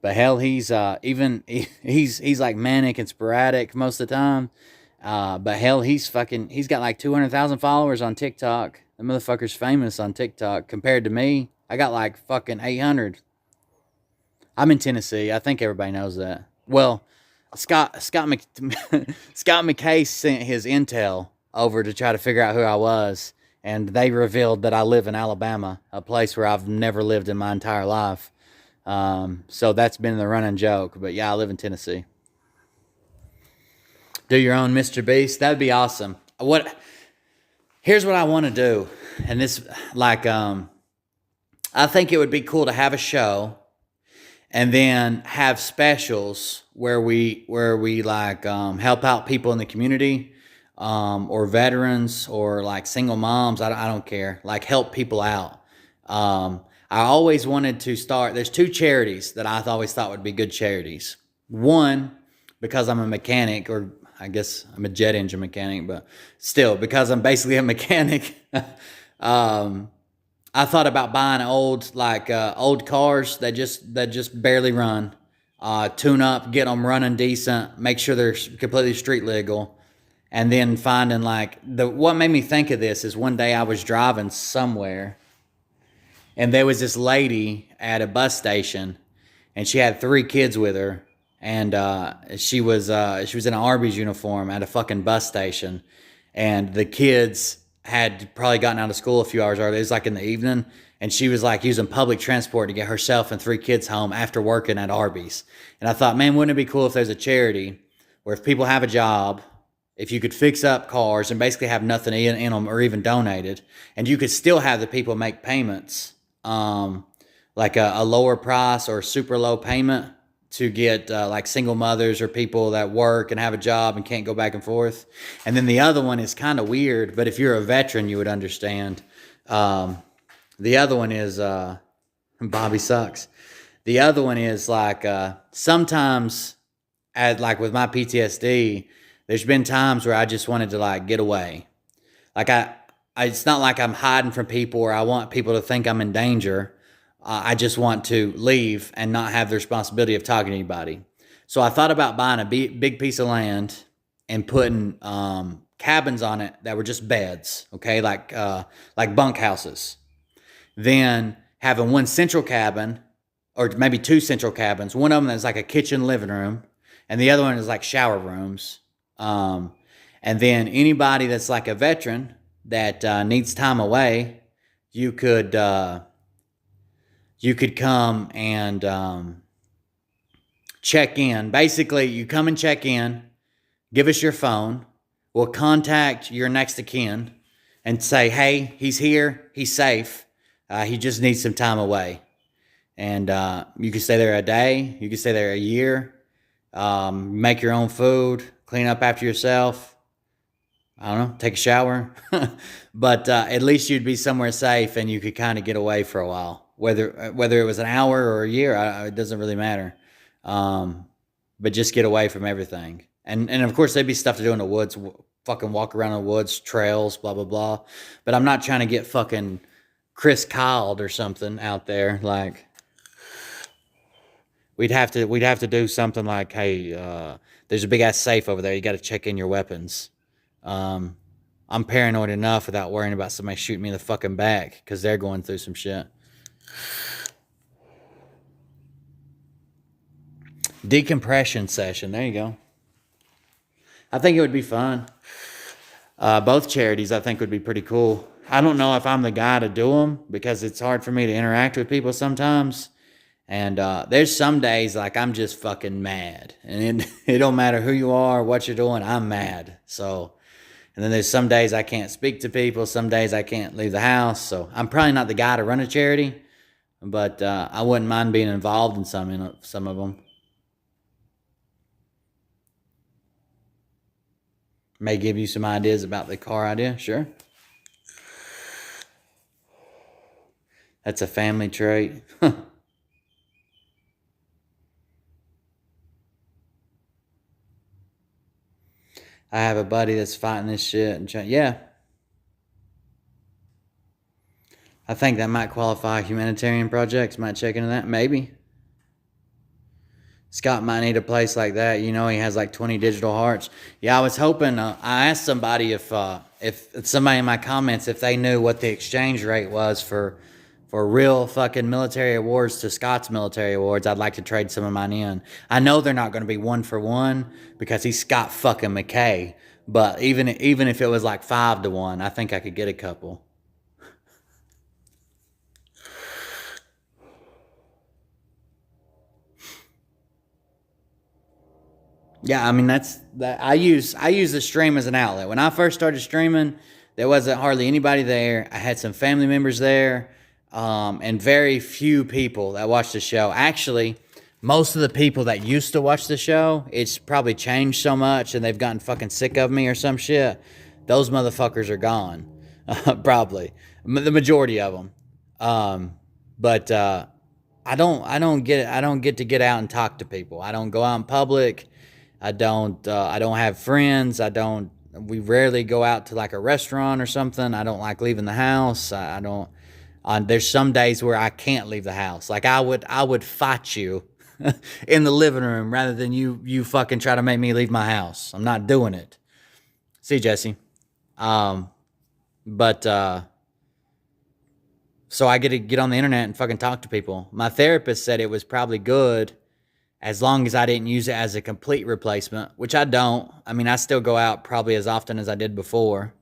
But hell, he's like manic and sporadic most of the time. But hell, he's got like 200,000 followers on TikTok. The motherfucker's famous on TikTok compared to me. I got like fucking 800. I'm in Tennessee. I think everybody knows that. Well, Scott McKay sent his intel over to try to figure out who I was, and they revealed that I live in Alabama, a place where I've never lived in my entire life. So that's been the running joke. But yeah, I live in Tennessee. Do your own Mr. Beast. That'd be awesome. Here's what I want to do, and this like I think it would be cool to have a show and then have specials where we like help out people in the community, or veterans, or like single moms. I don't care. Like help people out. I always wanted to start. There's two charities that I always thought would be good charities. One, because I'm a mechanic, or I guess I'm a jet engine mechanic, but still, because I'm basically a mechanic. um, I thought about buying old cars that just barely run, tune up, get them running decent, make sure they're completely street legal, and then finding like what made me think of this is one day I was driving somewhere, and there was this lady at a bus station, and she had three kids with her, and she was in an Arby's uniform at a fucking bus station, and the kids had probably gotten out of school a few hours early. It was like in the evening, and she was like using public transport to get herself and three kids home after working at Arby's. And I thought, man, wouldn't it be cool if there's a charity where if people have a job, if you could fix up cars and basically have nothing in them or even donated, and you could still have the people make payments, like a lower price or super low payment to get like single mothers or people that work and have a job and can't go back and forth. And then the other one is kind of weird, but if you're a veteran, you would understand. The other one is Bobby sucks. The other one is like sometimes, like with my PTSD, there's been times where I just wanted to like get away. Like it's not like I'm hiding from people or I want people to think I'm in danger. I just want to leave and not have the responsibility of talking to anybody. So I thought about buying a big piece of land and putting cabins on it that were just beds, okay, like bunk houses. Then having one central cabin, or maybe two central cabins. One of them is like a kitchen, living room, and the other one is like shower rooms. And then anybody that's like a veteran that needs time away, you could come and check in. Basically, you come and check in, give us your phone. We'll contact your next of kin and say, hey, he's here, he's safe. He just needs some time away. And you can stay there a day, you can stay there a year, make your own food, clean up after yourself. I don't know, take a shower. But at least you'd be somewhere safe and you could kind of get away for a while. Whether it was an hour or a year, it doesn't really matter. But just get away from everything. And of course, there'd be stuff to do in the woods, fucking walk around in the woods, trails, blah, blah, blah. But I'm not trying to get fucking Chris Kyled or something out there. Like, we'd have to do something like, hey, there's a big ass safe over there. You got to check in your weapons. I'm paranoid enough without worrying about somebody shooting me in the fucking back because they're going through some shit. Decompression session. There you go. I think it would be fun. Both charities I think would be pretty cool. I don't know if I'm the guy to do them because it's hard for me to interact with people sometimes. And there's some days like I'm just fucking mad. And it don't matter who you are, what you're doing, I'm mad. So, and then there's some days I can't speak to people. Some days I can't leave the house. So I'm probably not the guy to run a charity. But I wouldn't mind being involved in some of them. May give you some ideas about the car idea, sure. That's a family trait. I have a buddy that's fighting this shit and yeah. I think that might qualify humanitarian projects. Might check into that, maybe. Scott might need a place like that. You know, he has like 20 digital hearts. Yeah, I was hoping. I asked somebody if somebody in my comments if they knew what the exchange rate was for real fucking military awards to Scott's military awards. I'd like to trade some of mine in. I know they're not going to be 1-for-1 because he's Scott fucking McKay. But even if it was like 5-to-1, I think I could get a couple. Yeah, I mean that's that. I use the stream as an outlet. When I first started streaming, there wasn't hardly anybody there. I had some family members there, and very few people that watched the show. Actually, most of the people that used to watch the show, it's probably changed so much, and they've gotten fucking sick of me or some shit. Those motherfuckers are gone, probably the majority of them. But I don't get to get out and talk to people. I don't go out in public. I don't have friends. We rarely go out to like a restaurant or something. I don't like leaving the house. I don't, there's some days where I can't leave the house. Like I would fight you in the living room rather than you fucking try to make me leave my house. I'm not doing it. See, Jesse. Um, but, so I get to get on the internet and fucking talk to people. My therapist said it was probably good as long as I didn't use it as a complete replacement, which I don't. I mean, I still go out probably as often as I did before.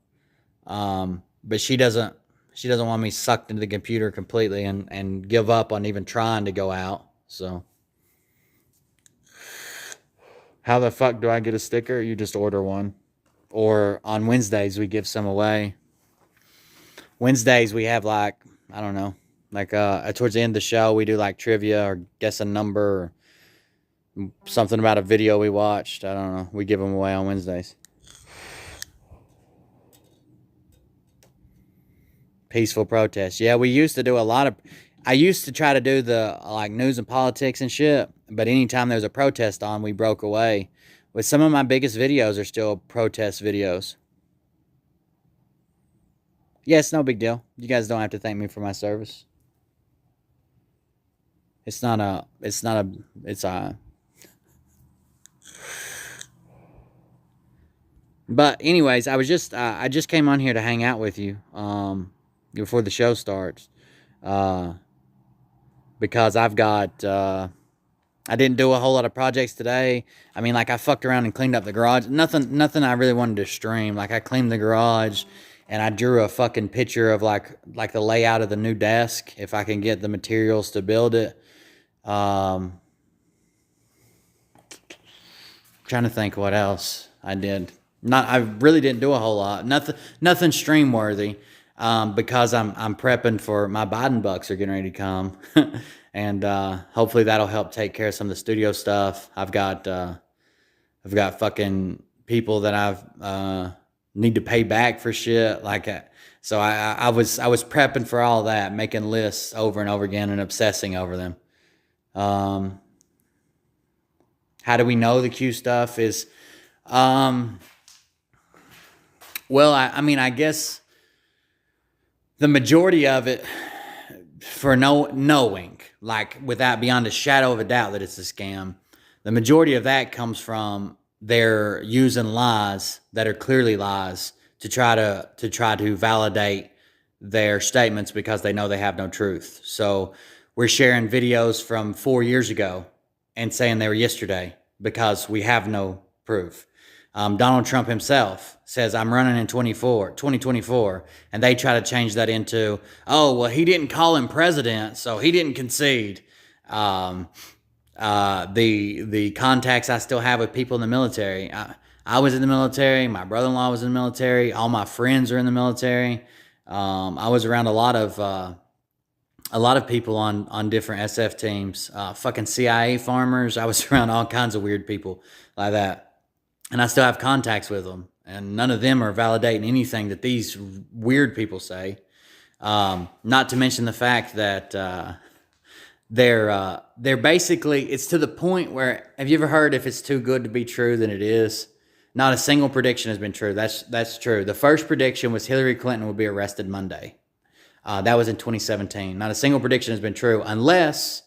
But she doesn't want me sucked into the computer completely and give up on even trying to go out. So how the fuck do I get a sticker? You just order one. Or on Wednesdays we give some away. Wednesdays we have like, I don't know, like towards the end of the show we do like trivia or guess a number or something about a video we watched. I don't know. We give them away on Wednesdays. Peaceful protest. Yeah, we used to do a lot of. I used to try to do the like news and politics and shit, but anytime there was a protest on, we broke away. With some of my biggest videos are still protest videos. Yeah, it's no big deal. You guys don't have to thank me for my service. It's not a. It's not a. It's a. But anyways, I just came on here to hang out with you before the show starts, uh, because I didn't do a whole lot of projects today. I mean, like I fucked around and cleaned up the garage. Nothing I really wanted to stream. Like I cleaned the garage, and I drew a fucking picture of like the layout of the new desk if I can get the materials to build it. Um, Trying to think what else I did. I really didn't do a whole lot. Nothing stream worthy. Because I'm prepping for my Biden bucks are getting ready to come, and hopefully that'll help take care of some of the studio stuff. I've got fucking people that I've need to pay back for shit. So I was prepping for all that, making lists over and over again and obsessing over them. Um, how do we know the Q stuff is? Um, well, I mean, I guess the majority of it, for knowing, like without beyond a shadow of a doubt that it's a scam, the majority of that comes from they're using lies that are clearly lies to try to validate their statements because they know they have no truth. So we're sharing videos from 4 years ago and saying they were yesterday because we have no proof. Donald Trump himself says, I'm running in 2024, and they try to change that into, oh, well, he didn't call him president, so he didn't concede. The contacts I still have with people in the military. I was in the military. My brother-in-law was in the military. All my friends are in the military. I was around a lot of people on different SF teams. Fucking CIA farmers. I was around all kinds of weird people like that. And I still have contacts with them, and none of them are validating anything that these weird people say. Not to mention the fact that they're basically, it's to the point where, have you ever heard if it's too good to be true, then it is? Not a single prediction has been true. That's true. The first prediction was Hillary Clinton would be arrested Monday. That was in 2017. Not a single prediction has been true unless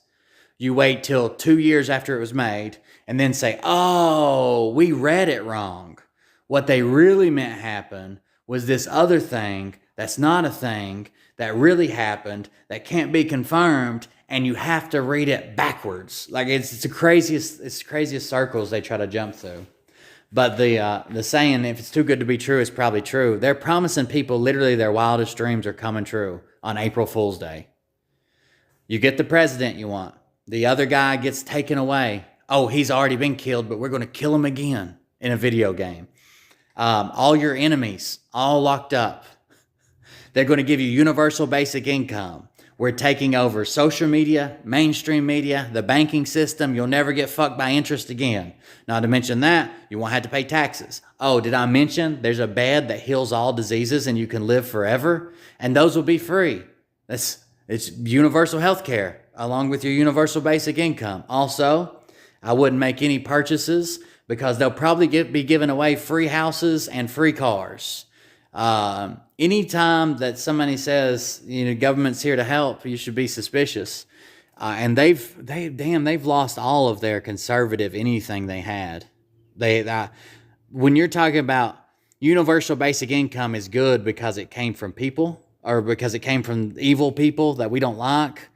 You wait till 2 years after it was made and then say, oh, we read it wrong. What they really meant happen was this other thing that's not a thing that really happened that can't be confirmed, and you have to read it backwards. Like it's the craziest circles they try to jump through. But the saying, if it's too good to be true, it's probably true. They're promising people literally their wildest dreams are coming true on April Fool's Day. You get the president you want. The other guy gets taken away. Oh, he's already been killed, but we're going to kill him again in a video game. All your enemies, all locked up. They're going to give you universal basic income. We're taking over social media, mainstream media, the banking system. You'll never get fucked by interest again. Not to mention that, you won't have to pay taxes. Oh, did I mention there's a bed that heals all diseases and you can live forever? And those will be free. It's universal health care along with your universal basic income. Also, I wouldn't make any purchases because they'll probably be giving away free houses and free cars. Anytime that somebody says, government's here to help, you should be suspicious. And they've lost all of their conservative anything they had. When you're talking about universal basic income is good because it came from people or because it came from evil people that we don't like.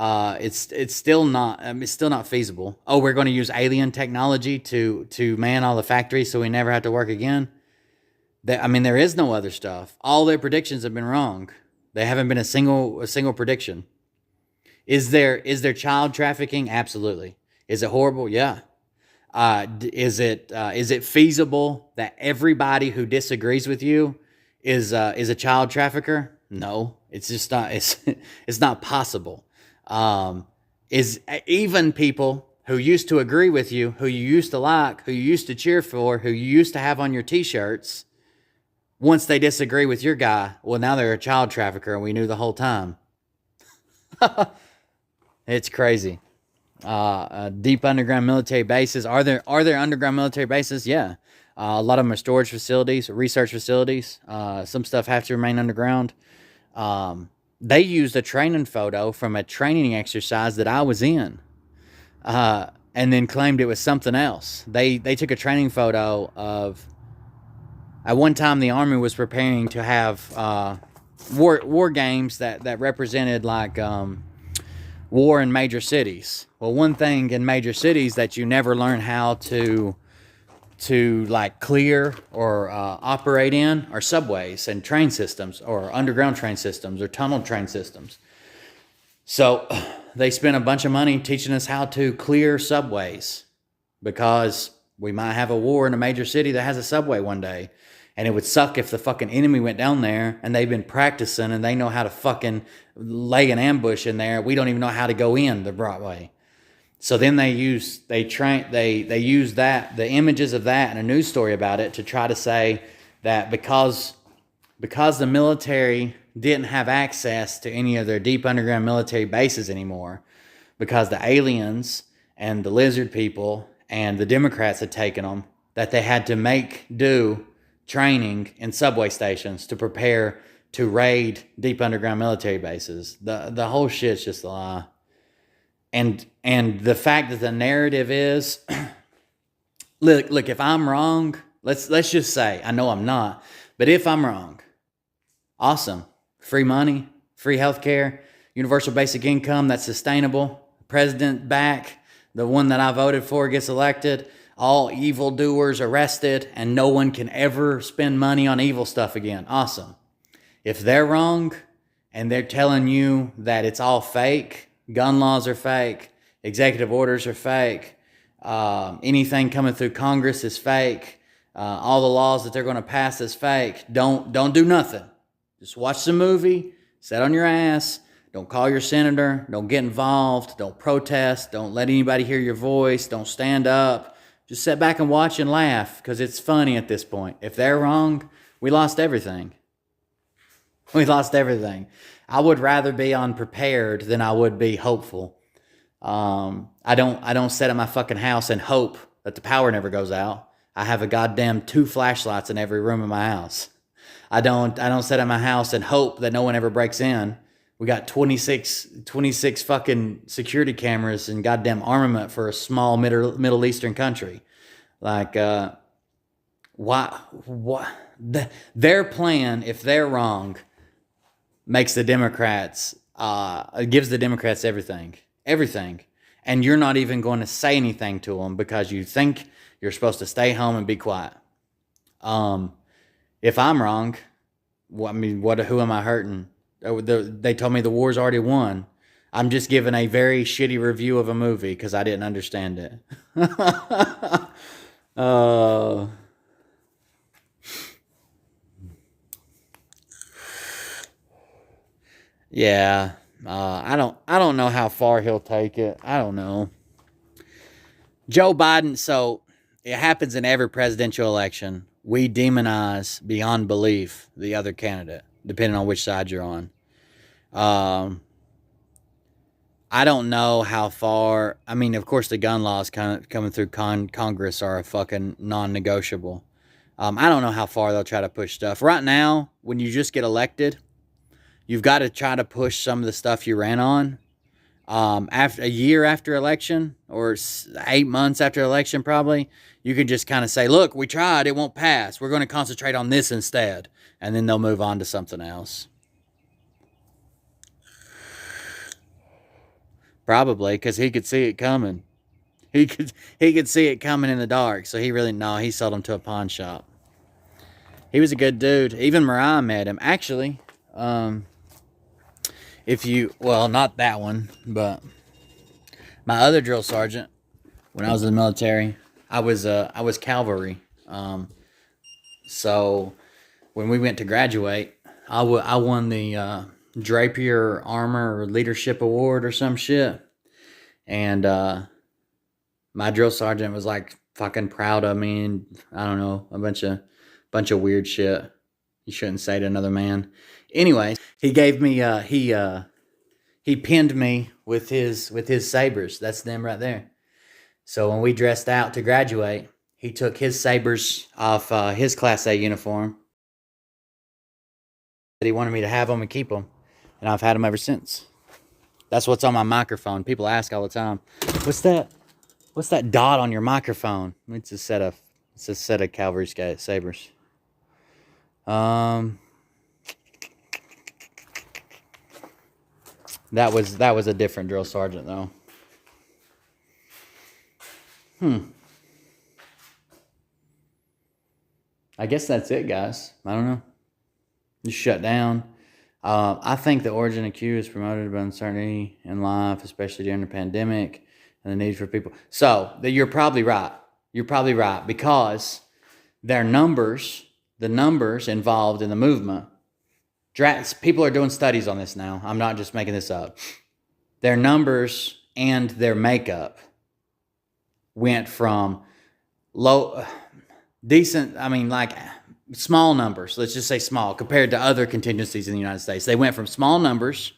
It's still not feasible. Oh, we're going to use alien technology to man all the factories so we never have to work again. There is no other stuff. All their predictions have been wrong. They haven't been a single prediction. Is there child trafficking? Absolutely. Is it horrible? Yeah. Is it feasible that everybody who disagrees with you is a child trafficker? No, it's just not. It's not possible. Is even people who used to agree with you, who you used to like, who you used to cheer for, who you used to have on your t-shirts, once they disagree with your guy, well, now they're a child trafficker and we knew the whole time. It's crazy. Deep underground military bases. Are there underground military bases? Yeah. A lot of them are storage facilities, research facilities. Some stuff have to remain underground. They used a training photo from a training exercise that I was in, and then claimed it was something else. They took a training photo of, at one time the Army was preparing to have war games that represented like war in major cities. Well, one thing in major cities that you never learn how to like clear or operate in are subways and train systems, or underground train systems, or tunnel train systems. So they spent a bunch of money teaching us how to clear subways because we might have a war in a major city that has a subway one day. And it would suck if the fucking enemy went down there and they've been practicing and they know how to fucking lay an ambush in there. We don't even know how to go in the right way. So then they use that, the images of that and a news story about it to try to say that because the military didn't have access to any of their deep underground military bases anymore, because the aliens and the lizard people and the Democrats had taken them, that they had to make do training in subway stations to prepare to raid deep underground military bases. The whole shit's just a lie. And the fact that the narrative is, look, if I'm wrong, let's just say, I know I'm not, but if I'm wrong, awesome. Free money, free healthcare, universal basic income that's sustainable, president back, the one that I voted for gets elected, all evildoers arrested, and no one can ever spend money on evil stuff again. Awesome. If they're wrong and they're telling you that it's all fake, gun laws are fake, executive orders are fake, anything coming through Congress is fake, all the laws that they're going to pass is fake, don't do nothing. Just watch the movie, sit on your ass, don't call your senator, don't get involved, don't protest, don't let anybody hear your voice, don't stand up. Just sit back and watch and laugh because it's funny at this point. If they're wrong, we lost everything. We lost everything. I would rather be unprepared than I would be hopeful. I don't sit at my fucking house and hope that the power never goes out. I have a goddamn 2 flashlights in every room in my house. I don't sit at my house and hope that no one ever breaks in, We got 26 fucking security cameras and goddamn armament for a small Middle Eastern country. Like, their plan, if they're wrong, makes the Democrats, gives the Democrats everything. And you're not even going to say anything to them because you think you're supposed to stay home and be quiet. If I'm wrong, who am I hurting? They told me the war's already won. I'm just giving a very shitty review of a movie because I didn't understand it. Yeah. I don't know how far he'll take it. I don't know. Joe Biden, so it happens in every presidential election. We demonize beyond belief the other candidate, depending on which side you're on. I don't know how far. I mean, of course, the gun laws coming through Congress are a fucking non-negotiable. I don't know how far they'll try to push stuff. Right now, when you just get elected, you've got to try to push some of the stuff you ran on. After a year after election, or 8 months after election, probably, you can just kind of say, look, we tried, it won't pass. We're going to concentrate on this instead. And then they'll move on to something else. Probably, because he could see it coming. He could see it coming in the dark. So he sold him to a pawn shop. He was a good dude. Even Mariah met him. Actually, not that one, but my other drill sergeant, when I was in the military, I was cavalry. So when we went to graduate, I won the Drapier Armor Leadership Award or some shit. And my drill sergeant was like fucking proud of me, and I don't know, a bunch of weird shit you shouldn't say to another man. Anyway, he gave me he pinned me with his sabers. That's them right there. So when we dressed out to graduate, he took his sabers off his Class A uniform. He wanted me to have them and keep them, and I've had them ever since. That's what's on my microphone. People ask all the time, "What's that? What's that dot on your microphone?" It's a set of cavalry sabers. That was a different drill sergeant though. I guess that's it, guys. I don't know. Just shut down. I think the origin of Q is promoted by uncertainty in life, especially during the pandemic and the need for people. So you're probably right. You're probably right, because the numbers involved in the movement. People are doing studies on this now. I'm not just making this up. Their numbers and their makeup went from small numbers, let's just say small, compared to other contingencies in the United States. They went from small numbers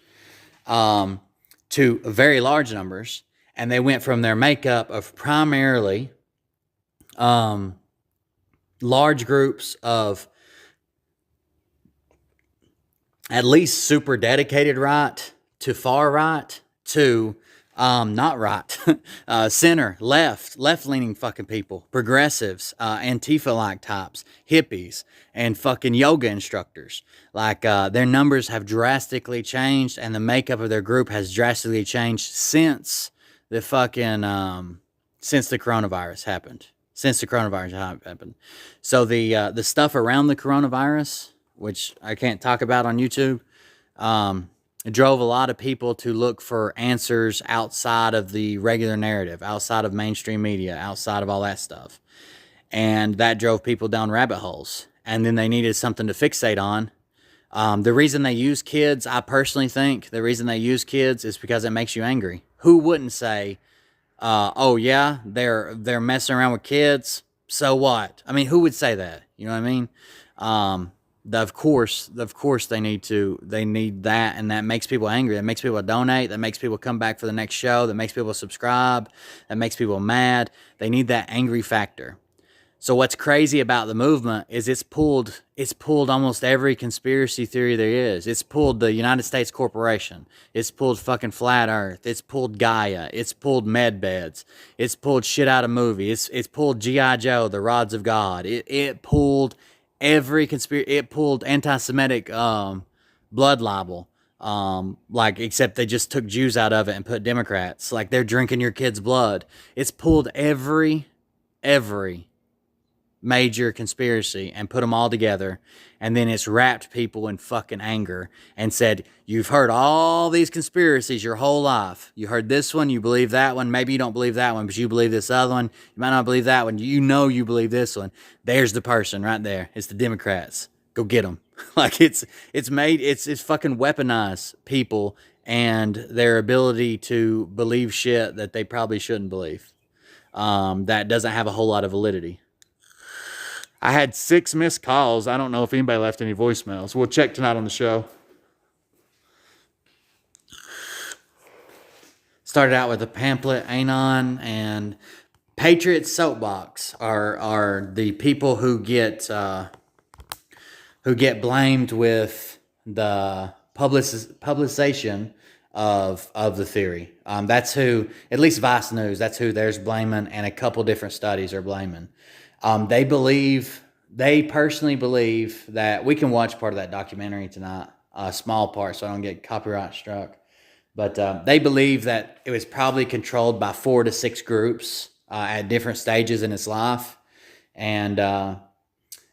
to very large numbers, and they went from their makeup of primarily large groups of at least super dedicated right to far right to not right, center, left-leaning fucking people, progressives, Antifa-like types, hippies, and fucking yoga instructors. Like, their numbers have drastically changed, and the makeup of their group has drastically changed since the coronavirus happened. So the stuff around the coronavirus, which I can't talk about on YouTube, it drove a lot of people to look for answers outside of the regular narrative, outside of mainstream media, outside of all that stuff. And that drove people down rabbit holes. And then they needed something to fixate on. The reason they use kids, I personally think, the reason they use kids is because it makes you angry. Who wouldn't say, oh yeah, they're messing around with kids, so what? I mean, who would say that? You know what I mean? Of course they need that, and that makes people angry. That makes people donate. That makes people come back for the next show. That makes people subscribe. That makes people mad. They need that angry factor. So what's crazy about the movement is it's pulled almost every conspiracy theory there is. It's pulled the United States Corporation. It's pulled fucking flat Earth. It's pulled Gaia. It's pulled med beds. It's pulled shit out of movies. It's pulled G.I. Joe, the Rods of God. It pulled every conspiracy. It pulled anti-Semitic blood libel. Like, except they just took Jews out of it and put Democrats. Like, they're drinking your kids' blood. It's pulled every major conspiracy and put them all together, and then it's wrapped people in fucking anger and said, you've heard all these conspiracies your whole life. You heard this one, you believe that one, maybe you don't believe that one, but you believe this other one. You might not believe that one, you know you believe this one. There's the person right there. It's the Democrats. Go get them. Like, it's fucking weaponized people and their ability to believe shit that they probably shouldn't believe. That doesn't have a whole lot of validity. I had 6 missed calls. I don't know if anybody left any voicemails. We'll check tonight on the show. Started out with a pamphlet, Anon, and Patriot Soapbox are the people who get blamed with the publication of the theory. That's who, at least Vice News, that's who there's blaming, and a couple different studies are blaming. They personally believe that we can watch part of that documentary tonight, a small part, so I don't get copyright struck. But they believe that it was probably controlled by 4 to 6 groups at different stages in its life, and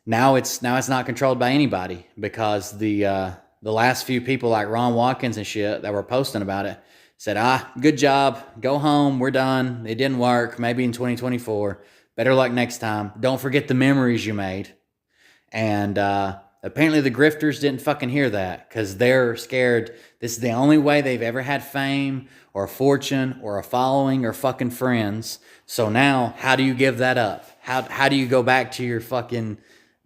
now it's not controlled by anybody, because the last few people like Ron Watkins and shit that were posting about it said, good job, go home, we're done, it didn't work, maybe in 2024. Better luck next time. Don't forget the memories you made. And apparently the grifters didn't fucking hear that, because they're scared. This is the only way they've ever had fame or a fortune or a following or fucking friends. So now, how do you give that up? How do you go back to your fucking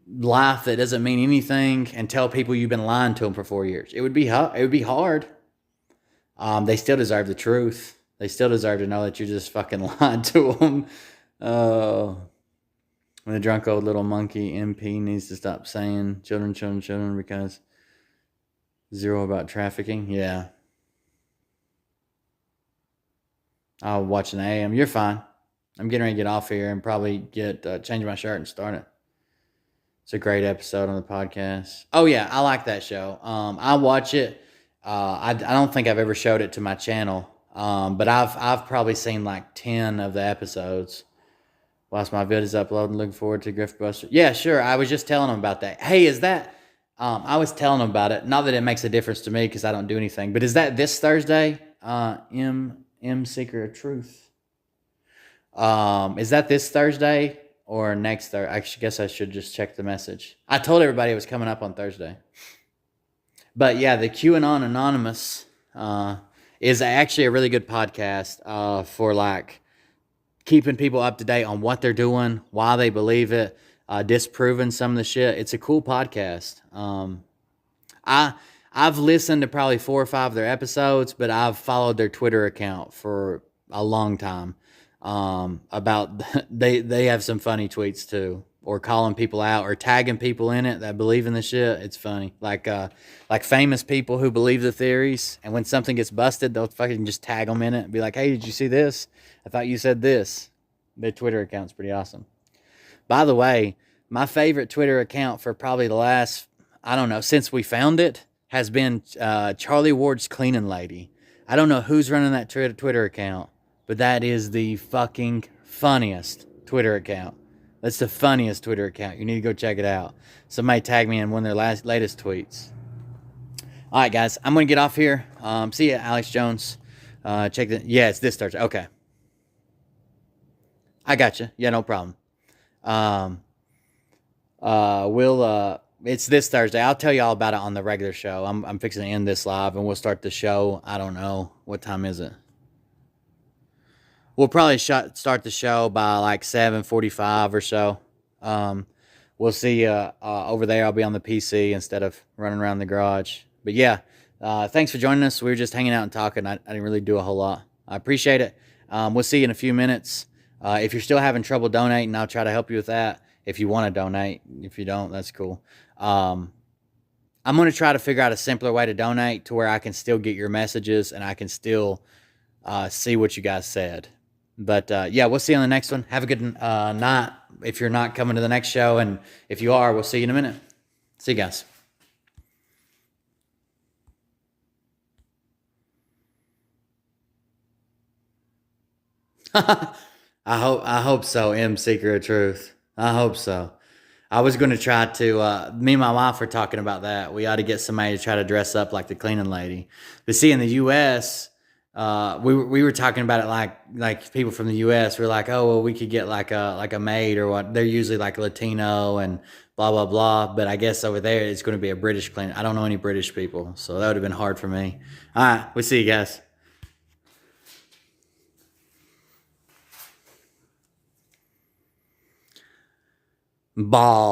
life that doesn't mean anything and tell people you've been lying to them for 4 years? It would be hard. They still deserve the truth. They still deserve to know that you just fucking lied to them. Oh, the drunk old little monkey MP needs to stop saying children, because zero about trafficking. Yeah. I'll watch an AM. You're fine. I'm getting ready to get off here and probably change my shirt and start it. It's a great episode on the podcast. Oh yeah, I like that show. I watch it. I don't think I've ever showed it to my channel. But I've probably seen like 10 of the episodes. Whilst my vid is uploading, looking forward to Griftbuster. Yeah, sure. I was just telling them about that. Hey, is that... I was telling them about it. Not that it makes a difference to me, because I don't do anything. But is that this Thursday? M Seeker of Truth. Is that this Thursday or next Thursday? I guess I should just check the message. I told everybody it was coming up on Thursday. But yeah, the QAnon Anonymous is actually a really good podcast for like keeping people up to date on what they're doing, why they believe it, disproving some of the shit. It's a cool podcast. I've listened to probably 4 or 5 of their episodes, but I've followed their Twitter account for a long time. They have some funny tweets too, or calling people out or tagging people in it that believe in the shit. It's funny. Like famous people who believe the theories, and when something gets busted, they'll fucking just tag them in it and be like, hey, did you see this? I thought you said this. Their Twitter account's pretty awesome. By the way, my favorite Twitter account for probably the last, I don't know, since we found it, has been Charlie Ward's Cleaning Lady. I don't know who's running that Twitter account, but that is the fucking funniest Twitter account. That's the funniest Twitter account. You need to go check it out. Somebody tag me in one of their latest tweets. All right, guys, I'm going to get off here. See ya, Alex Jones. Yeah, it's this Thursday. Okay. I got you. Yeah, no problem. It's this Thursday. I'll tell you all about it on the regular show. I'm fixing to end this live, and we'll start the show. I don't know. What time is it? We'll probably start the show by like 7:45 or so. We'll see over there. I'll be on the PC instead of running around the garage. But yeah, thanks for joining us. We were just hanging out and talking. I didn't really do a whole lot. I appreciate it. We'll see you in a few minutes. If you're still having trouble donating, I'll try to help you with that. if you want to donate. If you don't, that's cool. Um, I'm going to try to figure out a simpler way to donate to where I can still get your messages and I can still see what you guys said. But yeah, we'll see you on the next one. Have a good night if you're not coming to the next show. And if you are, we'll see you in a minute. See you guys. I hope so, M Seeker of Truth. I hope so. I was going to try to, me and my wife were talking about that. We ought to get somebody to try to dress up like the cleaning lady. But see, in the U.S., we were talking about it like people from the U.S. were like, oh, well, we could get like a maid or what. They're usually like Latino and blah, blah, blah. But I guess over there, it's going to be a British cleaner. I don't know any British people, so that would have been hard for me. All right, we'll see you guys. Ball.